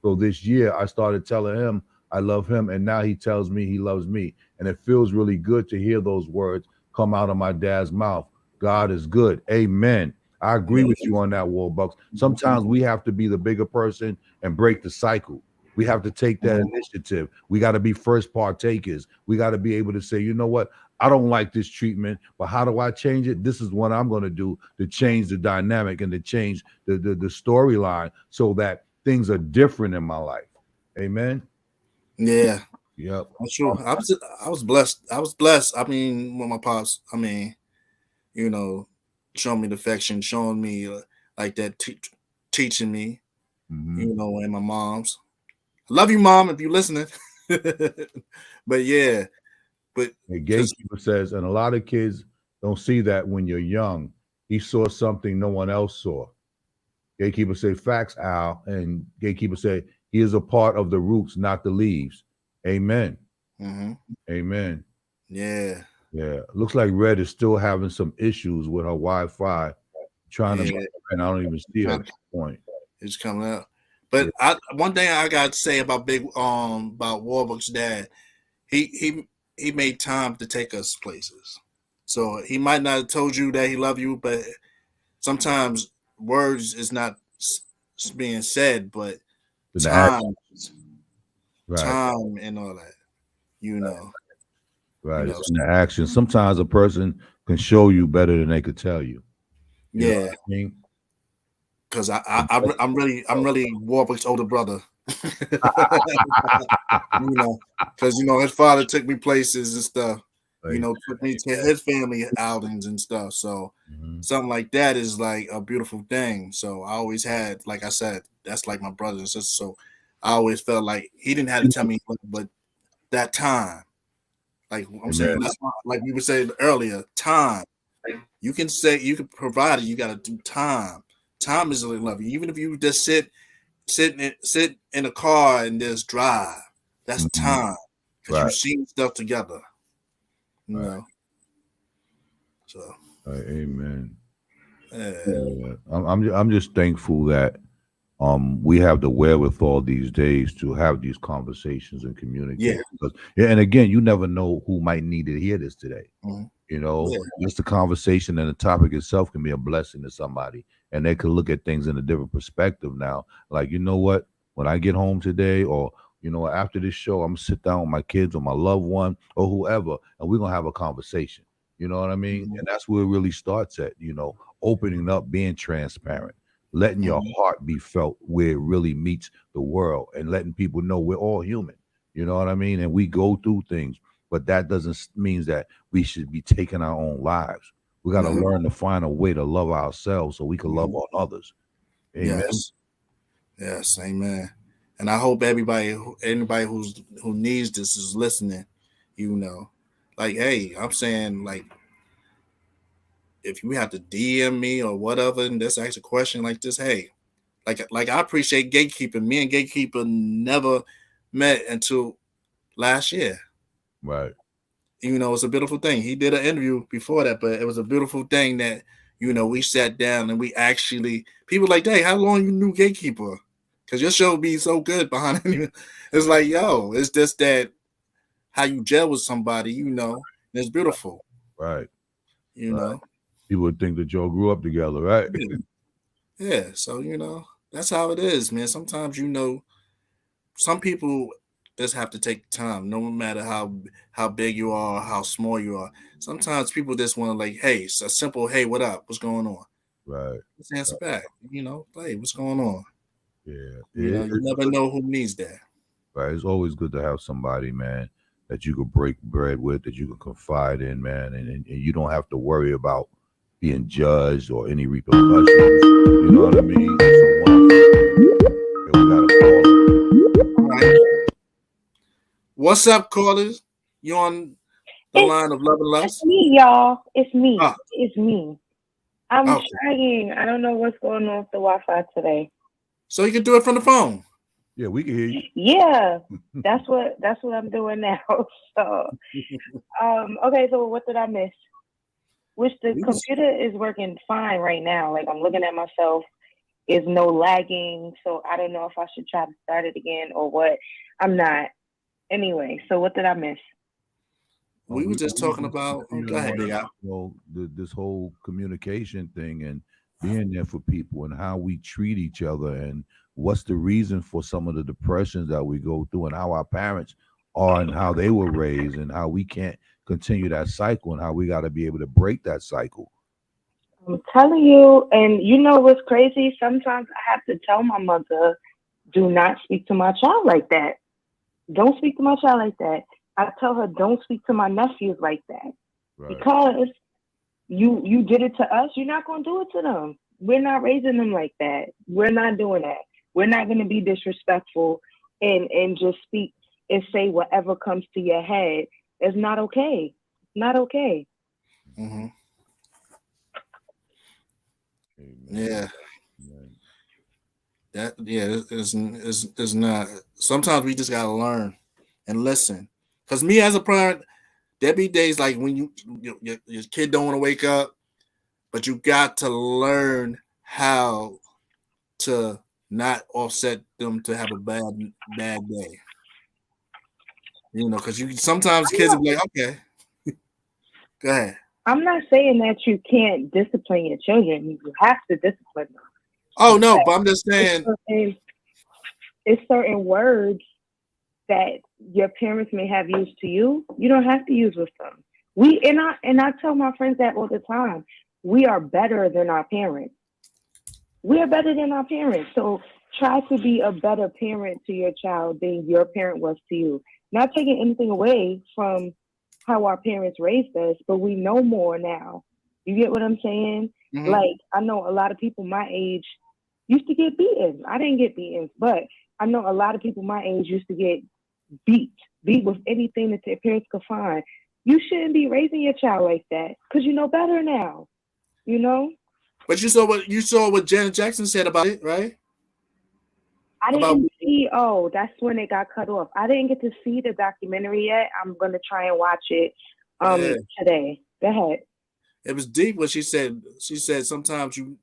this year I started telling him I love him, and now he tells me he loves me. And it feels really good to hear those words come out of my dad's mouth. God is good. Amen. I agree with you on that, Warbucks. Sometimes we have to be the bigger person and break the cycle. We have to take that initiative. We got to be first partakers. We got to be able to say, you know what? I don't like this treatment, but how do I change it? This is what I'm going to do to change the dynamic and to change the storyline so that things are different in my life. Amen. Yeah. Yep. That's true. I was blessed. I was blessed. I mean, with my pops, I mean, you know, showing me the affection, showing me like that, teaching me, you know, and my mom's. I love you, Mom, if you're listening. But yeah, but The gatekeeper says, and a lot of kids don't see that when you're young. He saw something no one else saw. Gatekeeper say, facts, Al. And gatekeeper say, he is a part of the roots, not the leaves. Amen. Amen. Yeah. Yeah. Looks like Red is still having some issues with her Wi-Fi. Trying to, and I don't even see it at this point. It's coming out. But one thing I got to say about about Warbucks' dad, he made time to take us places. So he might not have told you that he loved you, but sometimes words is not being said, but time and all that, you know. Right. You know, it's in the action. Sometimes a person can show you better than they could tell you. You know what I mean? Because I'm really Warbucks' older brother. You know, because you know his father took me places and stuff. You know, took me to his family outings and stuff. So something like that is like a beautiful thing. So I always had, like I said, that's like my brother and sister. So I always felt like he didn't have to tell me, but that time, like I'm saying, that's why, like we were saying earlier, time. You can say you can provide it. You got to do time. Time is really lovely. Even if you just sit in a car and just drive, that's time because you've seen stuff together. You know. So. Amen. Yeah. I'm just thankful that we have the wherewithal these days to have these conversations and communicate. Because, and again, you never know who might need to hear this today. You know, just the conversation and the topic itself can be a blessing to somebody, and they could look at things in a different perspective now. Like, you know what? When I get home today, or you know, after this show, I'm gonna sit down with my kids or my loved one or whoever, and we're gonna have a conversation. You know what I mean? And that's where it really starts at. You know, opening up, being transparent, letting your heart be felt where it really meets the world, and letting people know we're all human. You know what I mean? And we go through things. But that doesn't mean that we should be taking our own lives. We got to learn to find a way to love ourselves so we can love on others. Amen. Yes, amen. And I hope anybody who needs this is listening. You know, like, hey, I'm saying, like, if you have to DM me or whatever, and just ask a question like this, hey, like I appreciate Gatekeeper. Me and Gatekeeper never met until last year. Right. You know, it's a beautiful thing. He did an interview before that, but it was a beautiful thing that, you know, we sat down and we actually, people like, hey, how long you knew Gatekeeper? Because your show be so good behind it. It's like, yo, it's just that how you gel with somebody, you know, it's beautiful. Right. You know. People would think that y'all grew up together, right? Yeah. So, you know, that's how it is, man. Sometimes, you know, some people just have to take time, no matter how big you are, how small you are. Sometimes people just want to, like, hey, it's a simple, hey, what up? What's going on? Right. Let's answer back. You know, hey, what's going on? Yeah. You know, you never know who needs that. Right. It's always good to have somebody, man, that you could break bread with, that you can confide in, man, and you don't have to worry about being judged or any repercussions. You know what I mean? We got a caller. All right. What's up, callers? You on the line of Love and Lust? It's me, y'all. It's me. It's me. I'm trying. I don't know what's going on with the Wi-Fi today. So you can do it from the phone. Yeah, we can hear you. Yeah, that's what I'm doing now. So, okay. So what did I miss? Which the computer is working fine right now. Like, I'm looking at myself. Is no lagging. So I don't know if I should try to start it again or what. I'm not. Anyway, so what did I miss? We were just talking about. Go ahead, Big Al. Well, this whole communication thing and being there for people and how we treat each other and what's the reason for some of the depressions that we go through, and how our parents are, and how they were raised, and how we can't continue that cycle, and how we got to be able to break that cycle. I'm telling you, and you know what's crazy? Sometimes I have to tell my mother, do not speak to my child like that. Don't speak to my child like that. I tell her, don't speak to my nephews like that. Right. Because you did it to us, you're not going to do it to them. We're not raising them like that. We're not doing that. We're not going to be disrespectful and just speak and say whatever comes to your head. It's not okay. Not okay. Mm-hmm. Amen. Yeah. Amen. That is not. Sometimes we just gotta learn and listen. Cause me as a parent, there be days like when your kid don't want to wake up, but you got to learn how to not offset them to have a bad day. You know, because you sometimes kids will be like, okay, go ahead. I'm not saying that you can't discipline your children. You have to discipline them. Oh no, but I'm just saying. It's certain words that your parents may have used to you. You don't have to use with them. I tell my friends that all the time. We are better than our parents. We are better than our parents. So try to be a better parent to your child than your parent was to you. Not taking anything away from how our parents raised us, but we know more now. You get what I'm saying? Mm-hmm. Like, I know a lot of people my age used to get beaten. I didn't get beaten, but I know a lot of people my age used to get beat with anything that their parents could find. You shouldn't be raising your child like that because you know better now. You know? But you saw what Janet Jackson said about it, right? I didn't see. Oh, that's when it got cut off. I didn't get to see the documentary yet. I'm gonna try and watch it today. Go ahead. It was deep what she said. She said sometimes you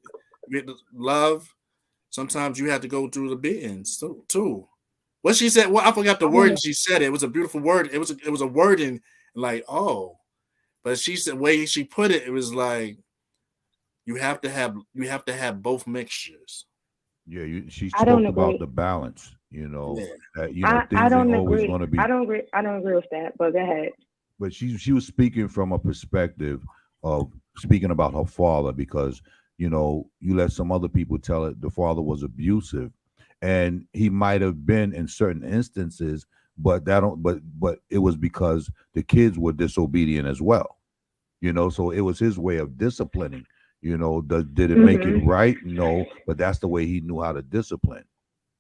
get love, sometimes you have to go through the beatings too. What she said, well, I forgot the word she said. It was a beautiful word. It was a wording like, oh, but she said way she put it, it was like you have to have both mixtures. Yeah, she spoke about the balance. You know, that things ain't always going to be. I don't agree with that. But go ahead. But she was speaking from a perspective of speaking about her father, because you let some other people tell it the father was abusive, and he might have been in certain instances, but it was because the kids were disobedient as well. So it was his way of disciplining. Did it make it right? No, but that's the way he knew how to discipline.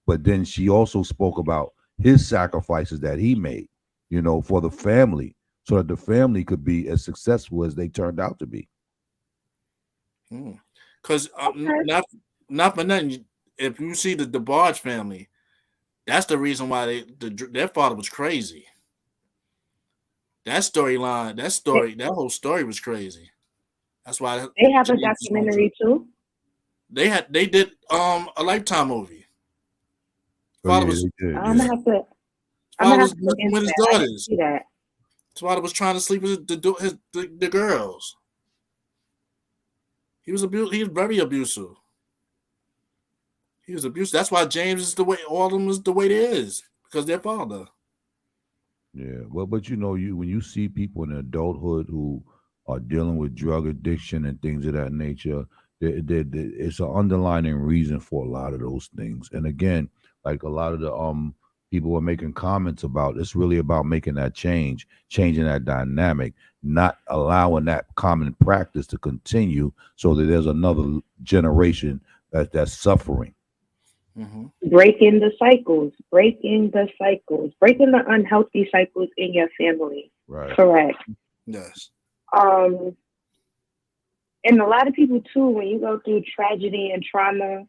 But then she also spoke about his sacrifices that he made, for the family, so that the family could be as successful as they turned out to be. Because not for nothing, if you see the DeBarge family, that's the reason why their father was crazy. That whole story was crazy. That's why they have a documentary too. They did a Lifetime movie. Father was. I'm gonna have to. Father was with his daughters. That. His father was trying to sleep with the girls. He was very abusive. He was abusive. That's why James is the way all of them is the way they is, because their father. Yeah, well, but when you see people in adulthood who are dealing with drug addiction and things of that nature, it's an underlying reason for a lot of those things. And again, like a lot of the people were making comments about, it's really about making that changing that dynamic, not allowing that common practice to continue, so that there's another generation that's suffering. Mm-hmm. Breaking the unhealthy cycles in your family. Right. Correct. Yes. And a lot of people too, when you go through tragedy and trauma,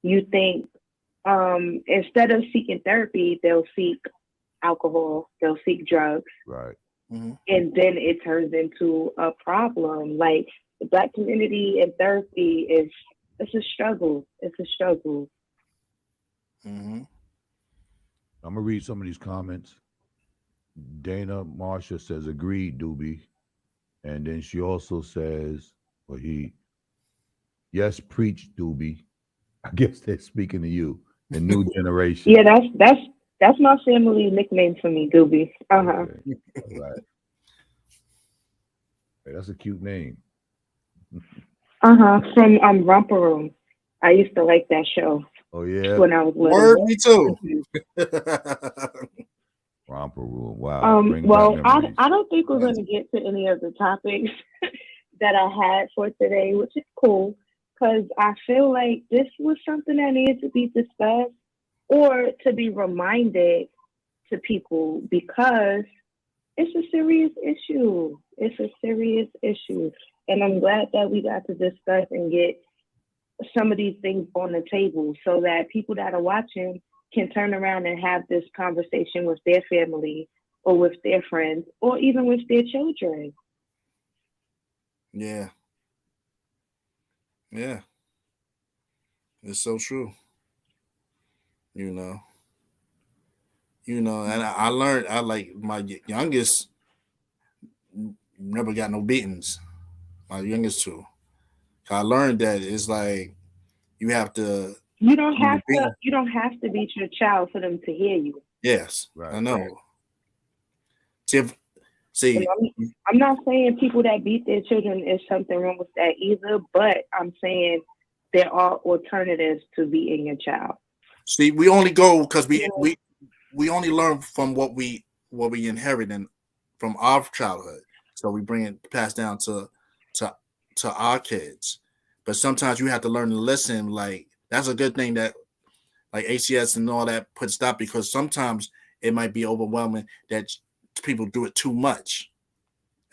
you think instead of seeking therapy, they'll seek alcohol, they'll seek drugs. Right. Mm-hmm. And then it turns into a problem. Like the Black community and therapy it's a struggle. It's a struggle. Mm-hmm. I'm gonna read some of these comments. Dana Marsha says, "Agreed, Doobie," and then she also says, "Yes, preach, Doobie." I guess they're speaking to you. The new generation. Yeah, that's my family nickname for me, Doobie. Okay. All right. Hey, that's a cute name. From Romper Room. I used to like that show Oh yeah, when I was Word, little. me too. romper room. Wow, bring back Well, memories. I don't think we're going to get to any of the topics that I had for today, which is cool because I feel like this was something that needed to be discussed or to be reminded to people because it's a serious issue. It's a serious issue. And I'm glad that we got to discuss and get some of these things on the table so that people that are watching can turn around and have this conversation with their family or with their friends or even with their children. Yeah. Yeah. It's so true. You know. And I learned. I like my youngest never got no beatings. My youngest two. I learned that it's like you have to when you beat. You don't have to beat your child for them to hear you. Yes, Right. I know. See, And see, I'm not saying people that beat their children is something wrong with that either, but I'm saying there are alternatives to beating your child. see, we only go because Yeah. we only learn from what we inherit from our childhood. So we bring it passed down to to our kids. But sometimes you have to learn to listen. Like that's a good thing that like ACS and all that put stop because sometimes it might be overwhelming that people do it too much.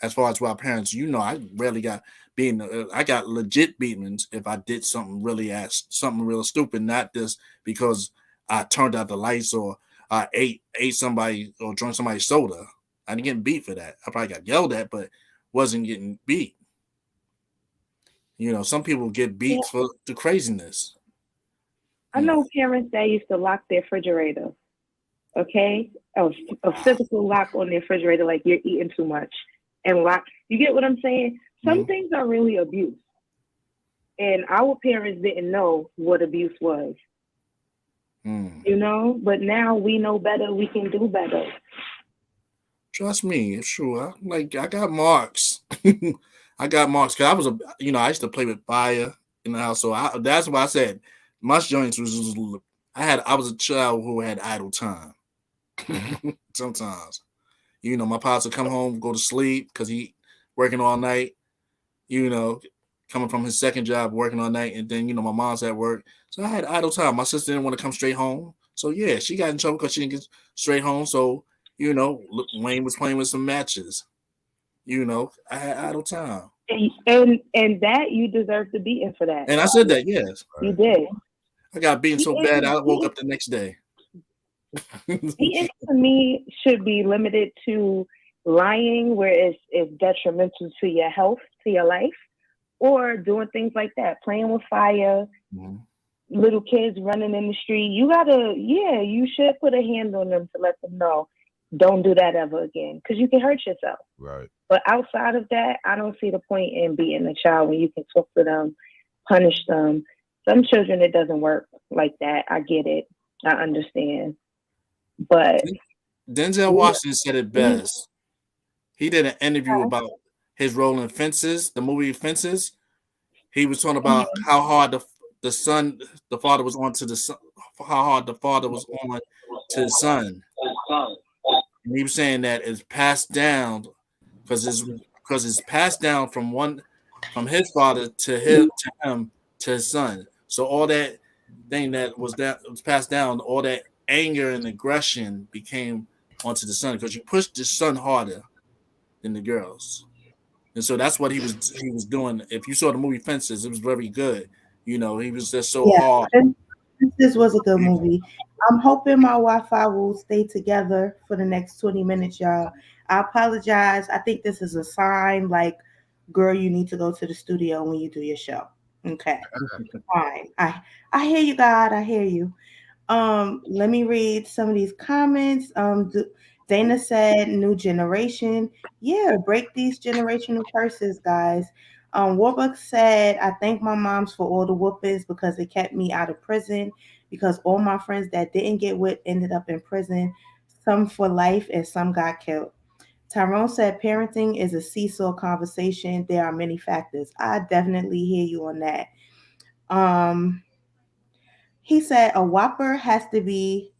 As far as our parents, I rarely got being. I got legit beatings if I did something real stupid, not just because I turned out the lights or I ate somebody or drank somebody's soda. I didn't get beat for that. I probably got yelled at, but wasn't getting beat. Some people get beat for the craziness. I know parents that used to lock their refrigerator, okay? A physical lock on their refrigerator, like you're eating too much. And lock, you get what I'm saying? Some things are really abuse. And our parents didn't know what abuse was, but now we know better, we can do better. Trust me, it's true. I got marks. I got marks because I was I used to play with fire in the house, so that's why I said my joints was. I was a child who had idle time. Sometimes, my pops would come home, go to sleep because he working all night. Coming from his second job, working all night, and then my mom's at work, so I had idle time. My sister didn't want to come straight home, so yeah, she got in trouble because she didn't get straight home. So Wayne was playing with some matches. I had idle time. And that you deserve to beating for that. And I said that, yes. You did. I got beaten so bad I woke up the next day. Beating to me should be limited to lying where it's detrimental to your health, to your life, or doing things like that, playing with fire, little kids running in the street. You should put a hand on them to let them know, don't do that ever again, because you can hurt yourself. Right. But outside of that, I don't see the point in beating a child when you can talk to them, punish them. Some children, it doesn't work like that. I get it. I understand. But Denzel Washington said it best. He did an interview about his role in Fences, the movie Fences. He was talking about how hard the father was on to the son, how hard the father was on to his son. And he was saying that it's passed down because it's passed down from his father to him to his son. So all that thing that was passed down, all that anger and aggression became onto the son because you pushed the son harder than the girls. And so that's what he was doing. If you saw the movie Fences, it was very good. He was just so hard. This was a good movie. I'm hoping my Wi-Fi will stay together for the next 20 minutes, y'all. I apologize. I think this is a sign like, girl, you need to go to the studio when you do your show. Okay. Fine. I hear you, God. I hear you. Let me read some of these comments. Dana said, new generation. Yeah, break these generational curses, guys. Warbuck said, I thank my moms for all the whoopings because it kept me out of prison. because all my friends that didn't get whipped ended up in prison, some for life and some got killed. Tyrone said parenting is a seesaw conversation. There are many factors. I definitely hear you on that. Um, he said a whopper has to be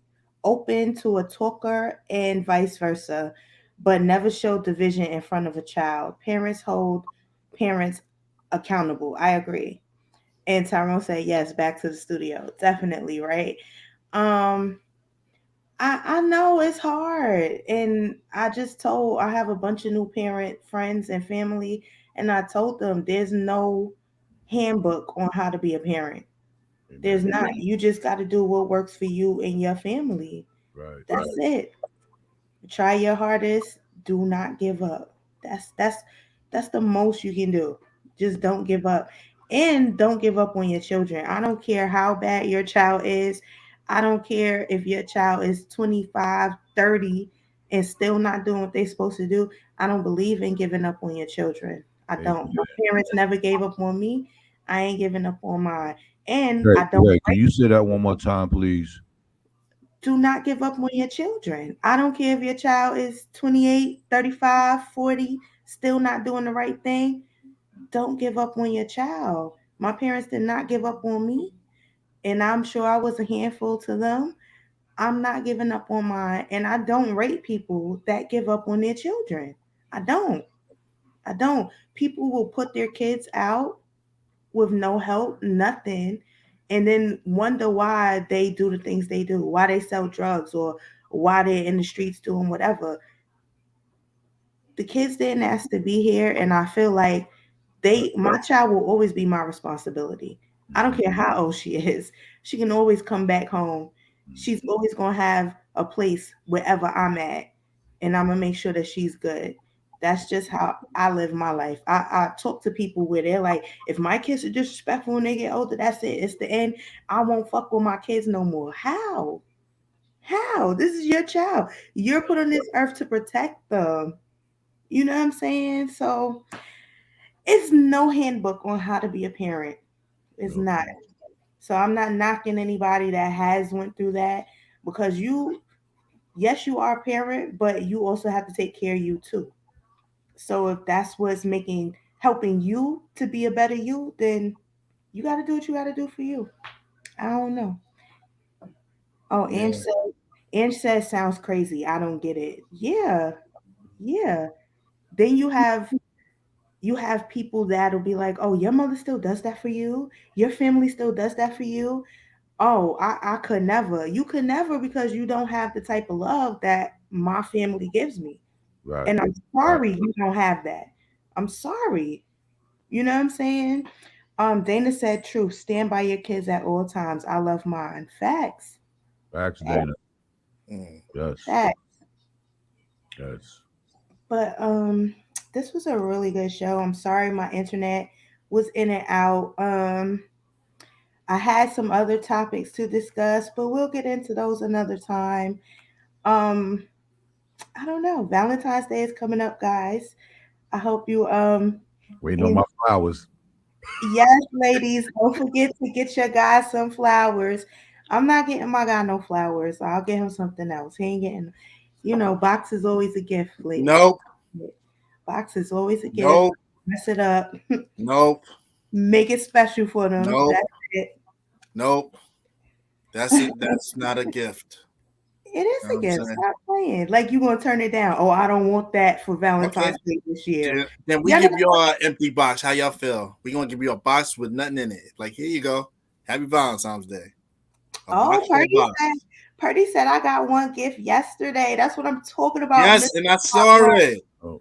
open to a talker and vice versa, but never show division in front of a child. Parents hold parents accountable. I agree. And Tyrone said, yes, back to the studio. Definitely, right? Um, I know it's hard. And I have a bunch of new parent friends and family, and I told them there's no handbook on how to be a parent. There's Amen. not. You just got to do what works for you and your family. Right. That's it. Try your hardest. Do not give up. That's the most you can do. Just don't give up. And don't give up on your children. I don't care how bad your child is. I don't care if your child is 25, 30, and still not doing what they're supposed to do. I don't believe in giving up on your children. I Amen. don't. My parents never gave up on me. I ain't giving up on mine. And Hey, I don't hey, can you say that one more time, please? do not give up on your children. I don't care if your child is 28, 35, 40, still not doing the right thing. Don't give up on your child. My parents did not give up on me, and I'm sure I was a handful to them. I'm not giving up on mine, and I don't rate people that give up on their children. I don't. I don't. People will put their kids out with no help, nothing, and then wonder why they do the things they do, why they sell drugs or why they're in the streets doing whatever. The kids didn't ask to be here, and I feel like my child will always be my responsibility. I don't Mhm. care how old she is. She can always come back home. She's always gonna have a place wherever I'm at, and I'm gonna make sure that she's good. That's just how I live my life. I talk to people where they're like, if my kids are disrespectful when they get older, that's it. It's the end. I won't fuck with my kids no more. How? How? This is your child. You're put on this earth to protect them. You know what I'm saying? So it's no handbook on how to be a parent. It's No. not. So I'm not knocking anybody that has went through that, because yes, you are a parent, but you also have to take care of you too. So if that's what's helping you to be a better you, then you got to do what you got to do for you. I don't know. Oh, Yeah. Ange says sounds crazy. I don't get it. Yeah, yeah. Then you have people that'll be like, oh, your mother still does that for you. Your family still does that for you. Oh, I could never. You could never, because you don't have the type of love that my family gives me. Right. And I'm Right. sorry you don't have that. I'm sorry. You know what I'm saying? Dana said, true. Stand by your kids at all times. I love mine. Facts. Facts, Facts. Dana. Mm. Yes. Facts. Yes. But this was a really good show. I'm sorry my internet was in and out. I had some other topics to discuss, but we'll get into those another time. Um, I don't know. Valentine's Day is coming up, guys. I hope you Waiting on and my flowers. yes, ladies, don't forget to get your guy some flowers. I'm not getting my guy no flowers. I'll get him something else. He ain't getting, box is always a gift, ladies. Nope. Box is always a gift. Nope. Mess it up. Nope. Make it special for them. Nope. That's it. Nope. That's it. That's not a gift. It is You know a what I'm gift. saying? Stop playing. Like you gonna turn it down. Oh, I don't want that for Okay. Valentine's Day this year. Then we Y'all give gotta, y'all an empty box. How y'all feel? We gonna give you a box with nothing in it. Like, here you go. Happy Valentine's Day. A oh, box for a box. Purdy said I got one gift yesterday. That's what I'm talking about, Yes, Mr. and I saw it. Oh.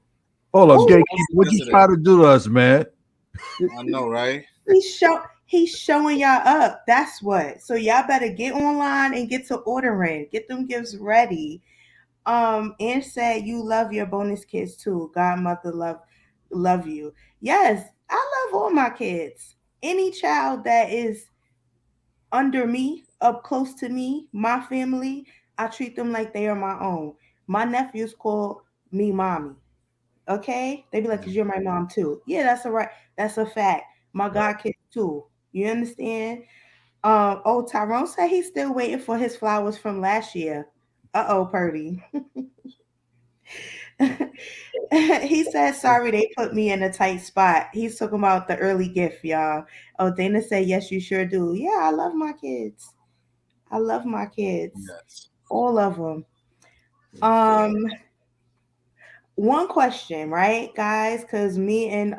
Hold up, Oh, gatekeeper. What you Yesterday. try to do to us, man? I know, right? he's showing y'all up. That's what. So y'all better get online and get to ordering. Get them gifts ready. Ange said you love your bonus kids too. Godmother love you. Yes, I love all my kids. Any child that is under me, up close to me, my family, I treat them like they are my own. My nephews call me mommy. Okay? They be like, cause you're my mom too. Yeah, that's a fact. My Right. god kids too. You understand? Tyrone said he's still waiting for his flowers from last year. Purdy. He said, sorry, they put me in a tight spot. He's talking about the early gift, y'all. Oh, Dana said, yes, you sure do. Yeah, I love my kids. I love my kids. Yes. All of them. One question, right, guys? Because me and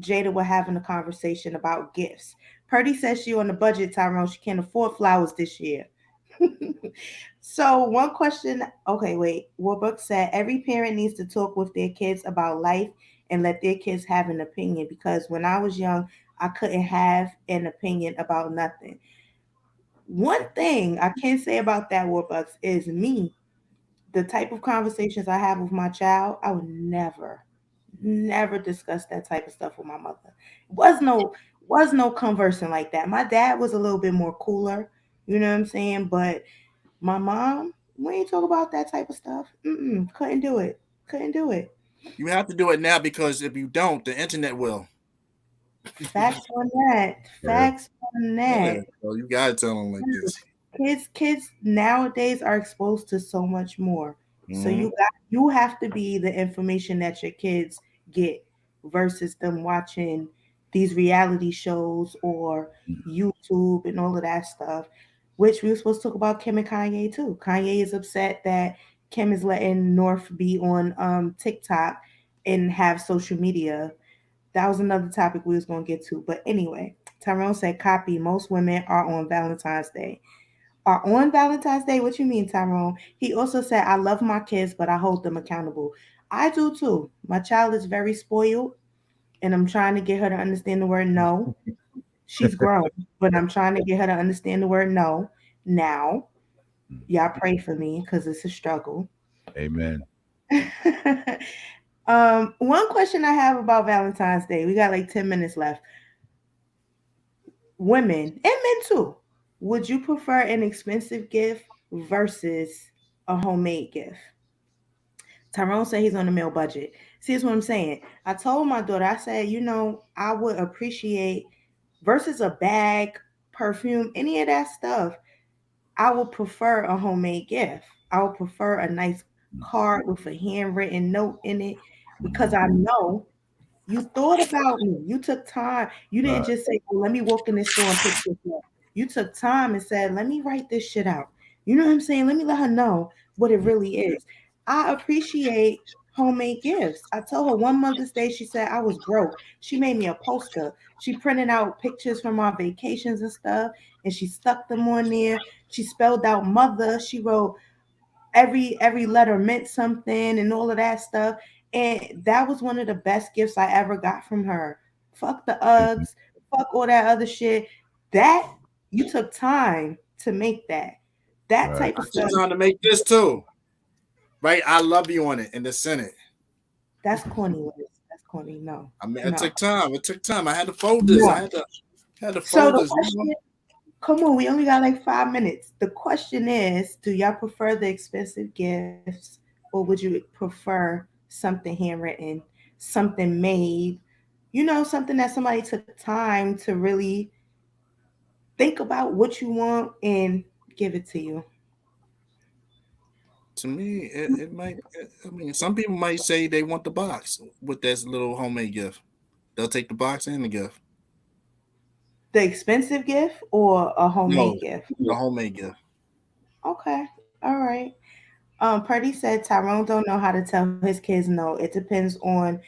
Jada were having a conversation about gifts. Purdy says she on the budget, Tyrone. She can't afford flowers this year. So one question, okay, wait. Warbuck said every parent needs to talk with their kids about life and let their kids have an opinion because when I was young, I couldn't have an opinion about nothing. One thing I can say about that, Warbucks, is me. The type of conversations I have with my child, I would never discuss that type of stuff with my mother. Was no conversing like that. My dad was a little bit more cooler, you know what I'm saying? But my mom, we ain't talk about that type of stuff. Couldn't do it. Couldn't do it. You have to do it now because if you don't, the internet will. Facts on that. Facts on Yeah, that. so you gotta tell them like this. Kids nowadays are exposed to so much more. So Mhm. you have to be the information that your kids get versus them watching these reality shows or YouTube and all of that stuff. Which we were supposed to talk about Kim and Kanye too. Kanye is upset that Kim is letting North be on TikTok and have social media. That was another topic we was gonna get to. But anyway, Tyrone said copy. Most women are on Valentine's Day. Are on Valentine's Day? What you mean, Tyrone? He also said, I love my kids, but I hold them accountable. I do too. My child is very spoiled, and I'm trying to get her to understand the word no. She's grown, but I'm trying to get her to understand the word no. Now, y'all pray for me because it's a struggle. Amen. One question I have about Valentine's Day, we got like 10 minutes left. Women and men too. Would you prefer an expensive gift versus a homemade gift? Tyrone said he's on a meal budget. See, that's what I'm saying. I told my daughter, I said, I would appreciate versus a bag, perfume, any of that stuff. I would prefer a homemade gift. I would prefer a nice card with a handwritten note in it because I know you thought about me. You took time. You didn't Right. just say, well, let me walk in this store and pick this up. You took time and said, let me write this shit out. You know what I'm saying? Let me let her know what it really is. I appreciate homemade gifts. I told her one Mother's Day, she said I was broke. She made me a poster. She printed out pictures from our vacations and stuff, and she stuck them on there. She spelled out mother. She wrote every letter meant something and all of that stuff. And that was one of the best gifts I ever got from her. Fuck the Amen. Uggs, fuck all that other shit. That you took time to make that. That Right. type I of took stuff. time to make this too. Right? I love you on it in the Senate. That's corny, Liz. That's corny. No, I mean, it no, took time. It took time. I had to fold this. I no. had to So fold the this. question, come on, we only got like 5 minutes. The question is, do y'all prefer the expensive gifts or would you prefer something handwritten, something made, something that somebody took time to really think about what you want and give it to you? To me, it might. I mean, some people might say they want the box with that little homemade gift. They'll take the box and the gift. The expensive gift or a No, homemade gift? the homemade gift. Okay, all right. Purdy said Tyrone don't know how to tell his kids no. It depends on.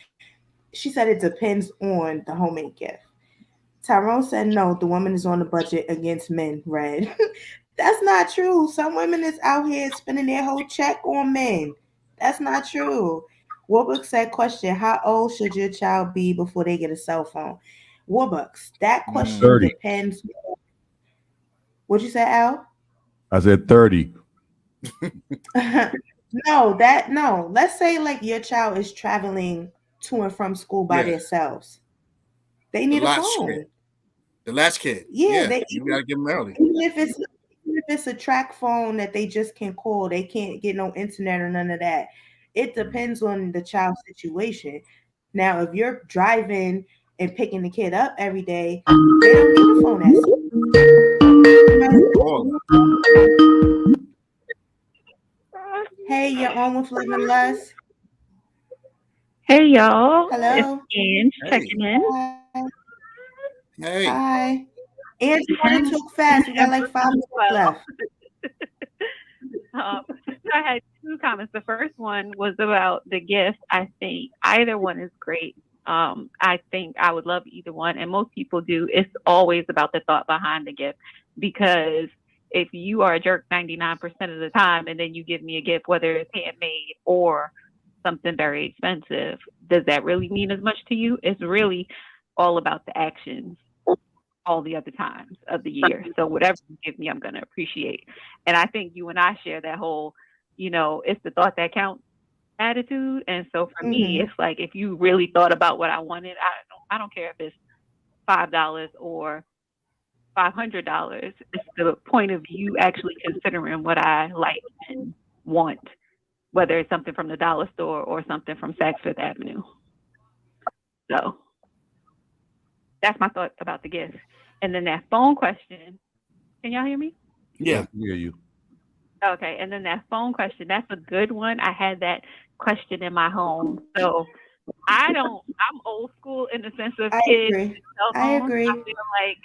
She said it depends on the homemade gift. Tyrone said no. The woman is on the budget against men. Red. That's not true. Some women is out here spending their whole check on men. That's not true. Warbucks said, question, how old should your child be before they get a cell phone? Warbucks, that Mm. question 30. depends. What'd you say, Al? I said 30. No. Let's say like your child is traveling to and from school by Yeah, themselves. They the need a latch kid. phone. The latch kid. Yeah, Yeah, they you gotta give them early. even if it's a track phone that they just can call, they can't get no internet or none of that. It depends on the child's situation. Now, if you're driving and picking the kid up every day, they don't need a phone at school. Hey, you're on with Love and Lust. Hey y'all, Hello. it's Ange Hey. checking in. Hi. Hey. Hi. And you want to talk fast. We got like 5 minutes left. I had two comments. The first one was about the gift. I think either one is great. I think I would love either one, and most people do. It's always about the thought behind the gift, because if you are a jerk 99% of the time, and then you give me a gift, whether it's handmade or something very expensive, does that really mean as much to you? It's really all about the actions all the other times of the year. So whatever you give me, I'm going to appreciate. And I think you and I share that whole, it's the thought that counts attitude. And so for me, it's like, if you really thought about what I wanted, I don't care if it's $5 or $500. It's the point of you actually considering what I like and want, whether it's something from the dollar store or something from Saks Fifth Avenue. So that's my thought about the gift. And then that phone question, can y'all hear me? Yeah. I hear you. Okay. And then that phone question, that's a good one. I had that question in my home. So I'm old school in the sense of kids and cell phones. I feel like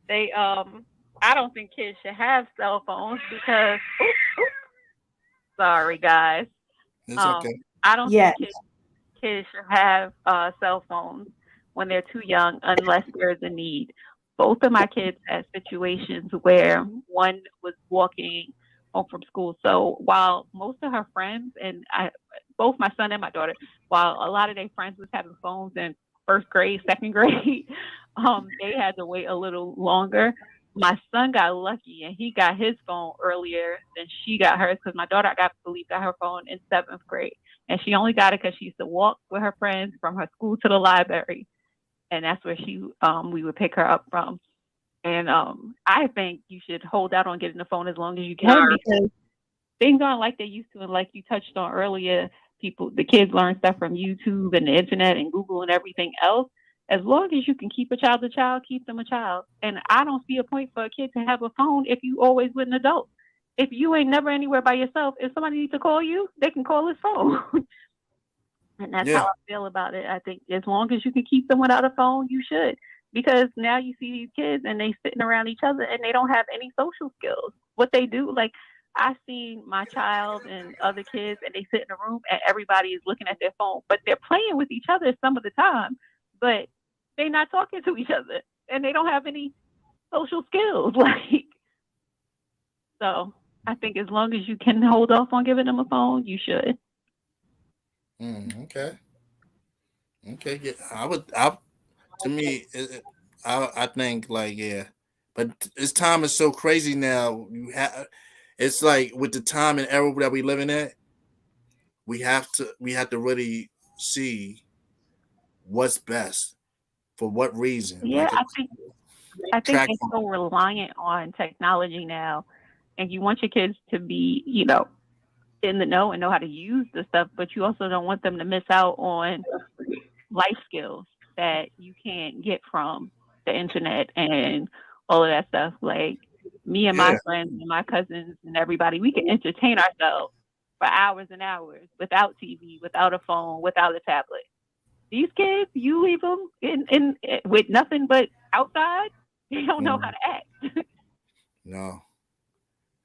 they, I don't think kids should have cell phones because, sorry guys. It's okay. I don't think kids should have cell phones when they're too young unless there's a need. Both of my kids had situations where one was walking home from school. So while most of her friends, and both my son and my daughter, while a lot of their friends was having phones in first grade, second grade, they had to wait a little longer. My son got lucky and he got his phone earlier than she got hers, because my daughter, I believe, got her phone in 7th grade. And she only got it because she used to walk with her friends from her school to the library. And that's where we would pick her up from. And I think you should hold out on getting the phone as long as you can, because things aren't like they used to. And like you touched on earlier, the kids learn stuff from YouTube and the internet and Google and everything else. As long as you can keep a child, keep them a child. And I don't see a point for a kid to have a phone if you always with an adult. If you ain't never anywhere by yourself, if somebody needs to call you, they can call his phone. And that's how I feel about it. I think as long as you can keep them without a phone, you should. Because now you see these kids and they sitting around each other and they don't have any social skills. What they do, like I seen my child and other kids and they sit in a room and everybody is looking at their phone, but they're playing with each other some of the time, but they're not talking to each other and they don't have any social skills. So I think as long as you can hold off on giving them a phone, you should. Okay. Yeah, to me, I think but this time is so crazy now. It's like with the time and era that we living at, we have to really see what's best for what reason. Yeah, I think they're so reliant on technology now, and you want your kids to be, in the know and know how to use the stuff, but you also don't want them to miss out on life skills that you can't get from the internet and all of that stuff. Like me and my friends and my cousins and everybody, we can entertain ourselves for hours and hours without TV, without a phone, without a tablet. These kids, you leave them in with nothing but outside, they don't know how to act. No.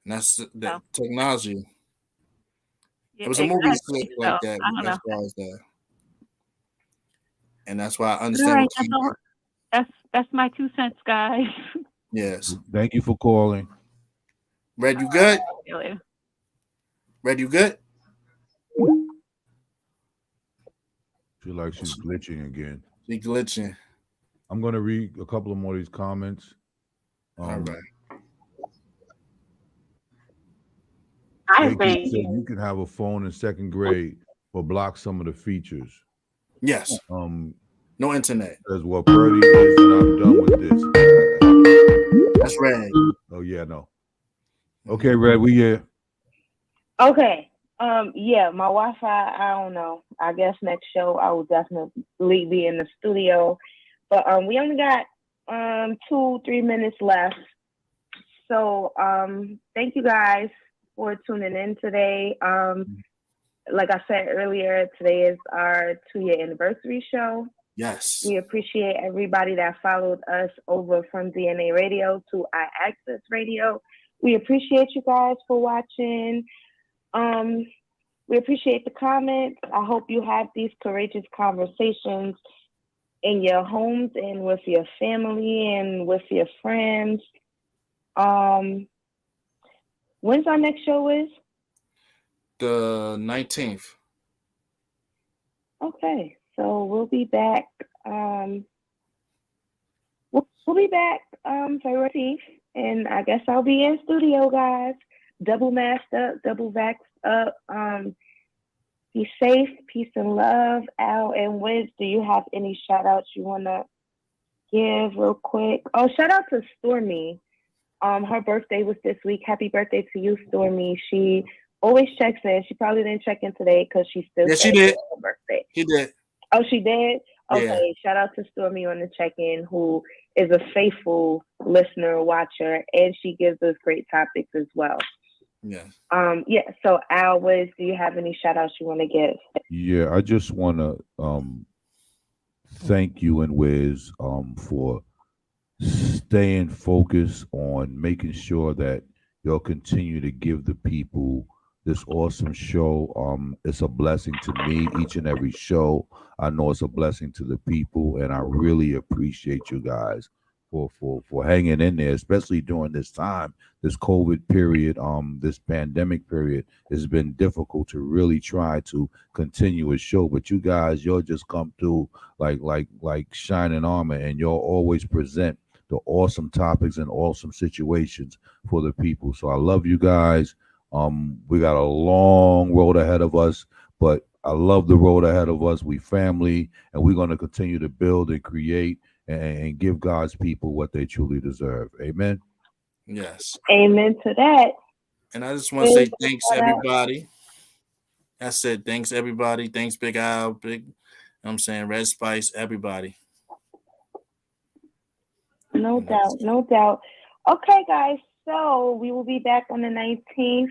And that's the technology. Yeah, it was a movie like that as far as that. And that's why I understand. That's my 2 cents, guys. Yes. Thank you for calling. Red, you good? Red, you good? Feel like she's glitching again. She's glitching. I'm gonna read a couple of more of these comments. All right. I think you can have a phone in 2nd grade, but block some of the features. Yes. No internet. Says what Purdy is, and I'm done with this. That's Red. Oh yeah, no. Okay, Red, we here. Okay. Yeah, my Wi-Fi, I don't know. I guess next show I will definitely be in the studio. But we only got 2-3 minutes left. So thank you guys for tuning in today. Like I said earlier, today is our 2-year anniversary show. Yes. We appreciate everybody that followed us over from DNA Radio to iAccess Radio. We appreciate you guys for watching. We appreciate the comments. I hope you have these courageous conversations in your homes and with your family and with your friends. When's our next show is? The 19th. Okay, so we'll be back. We'll be back February 18th, and I guess I'll be in studio, guys. Double masked up, double vaxxed up. Be safe, peace and love. Al and Wiz, do you have any shout outs you want to give real quick? Oh, shout out to Stormy. Her birthday was this week. Happy birthday to you, Stormy. She always checks in. She probably didn't check in today because she's still she did. Her birthday. She did. Oh, she did? Okay, Yeah. Shout out to Stormy on the check-in, who is a faithful listener, watcher, and she gives us great topics as well. Yeah. So Al, Wiz, do you have any shout outs you want to give? Yeah, I just want to thank you and Wiz for staying focused on making sure that you'll continue to give the people this awesome show. It's a blessing to me, each and every show. I know it's a blessing to the people, and I really appreciate you guys for hanging in there, especially during this time, this COVID period, this pandemic period. It's been difficult to really try to continue a show, but you guys, you'll just come through like shining armor, and you'll always present the awesome topics and awesome situations for the people. So I love you guys. We got a long road ahead of us, but I love the road ahead of us. We family, and we're going to continue to build and create and give God's people what they truly deserve. Amen. Yes. Amen to that. And I just want to say thanks, everybody. I said thanks, everybody. Thanks, Big Al, Big, you know what I'm saying, Red Spice, everybody. No doubt. Okay, guys. So we will be back on the 19th.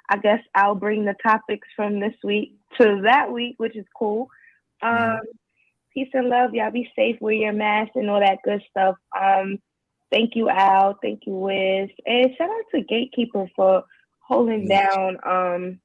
I guess I'll bring the topics from this week to that week, which is cool. Peace and love. Y'all be safe. Wear your mask and all that good stuff. Thank you, Al. Thank you, Wiz. And shout out to Gatekeeper for holding down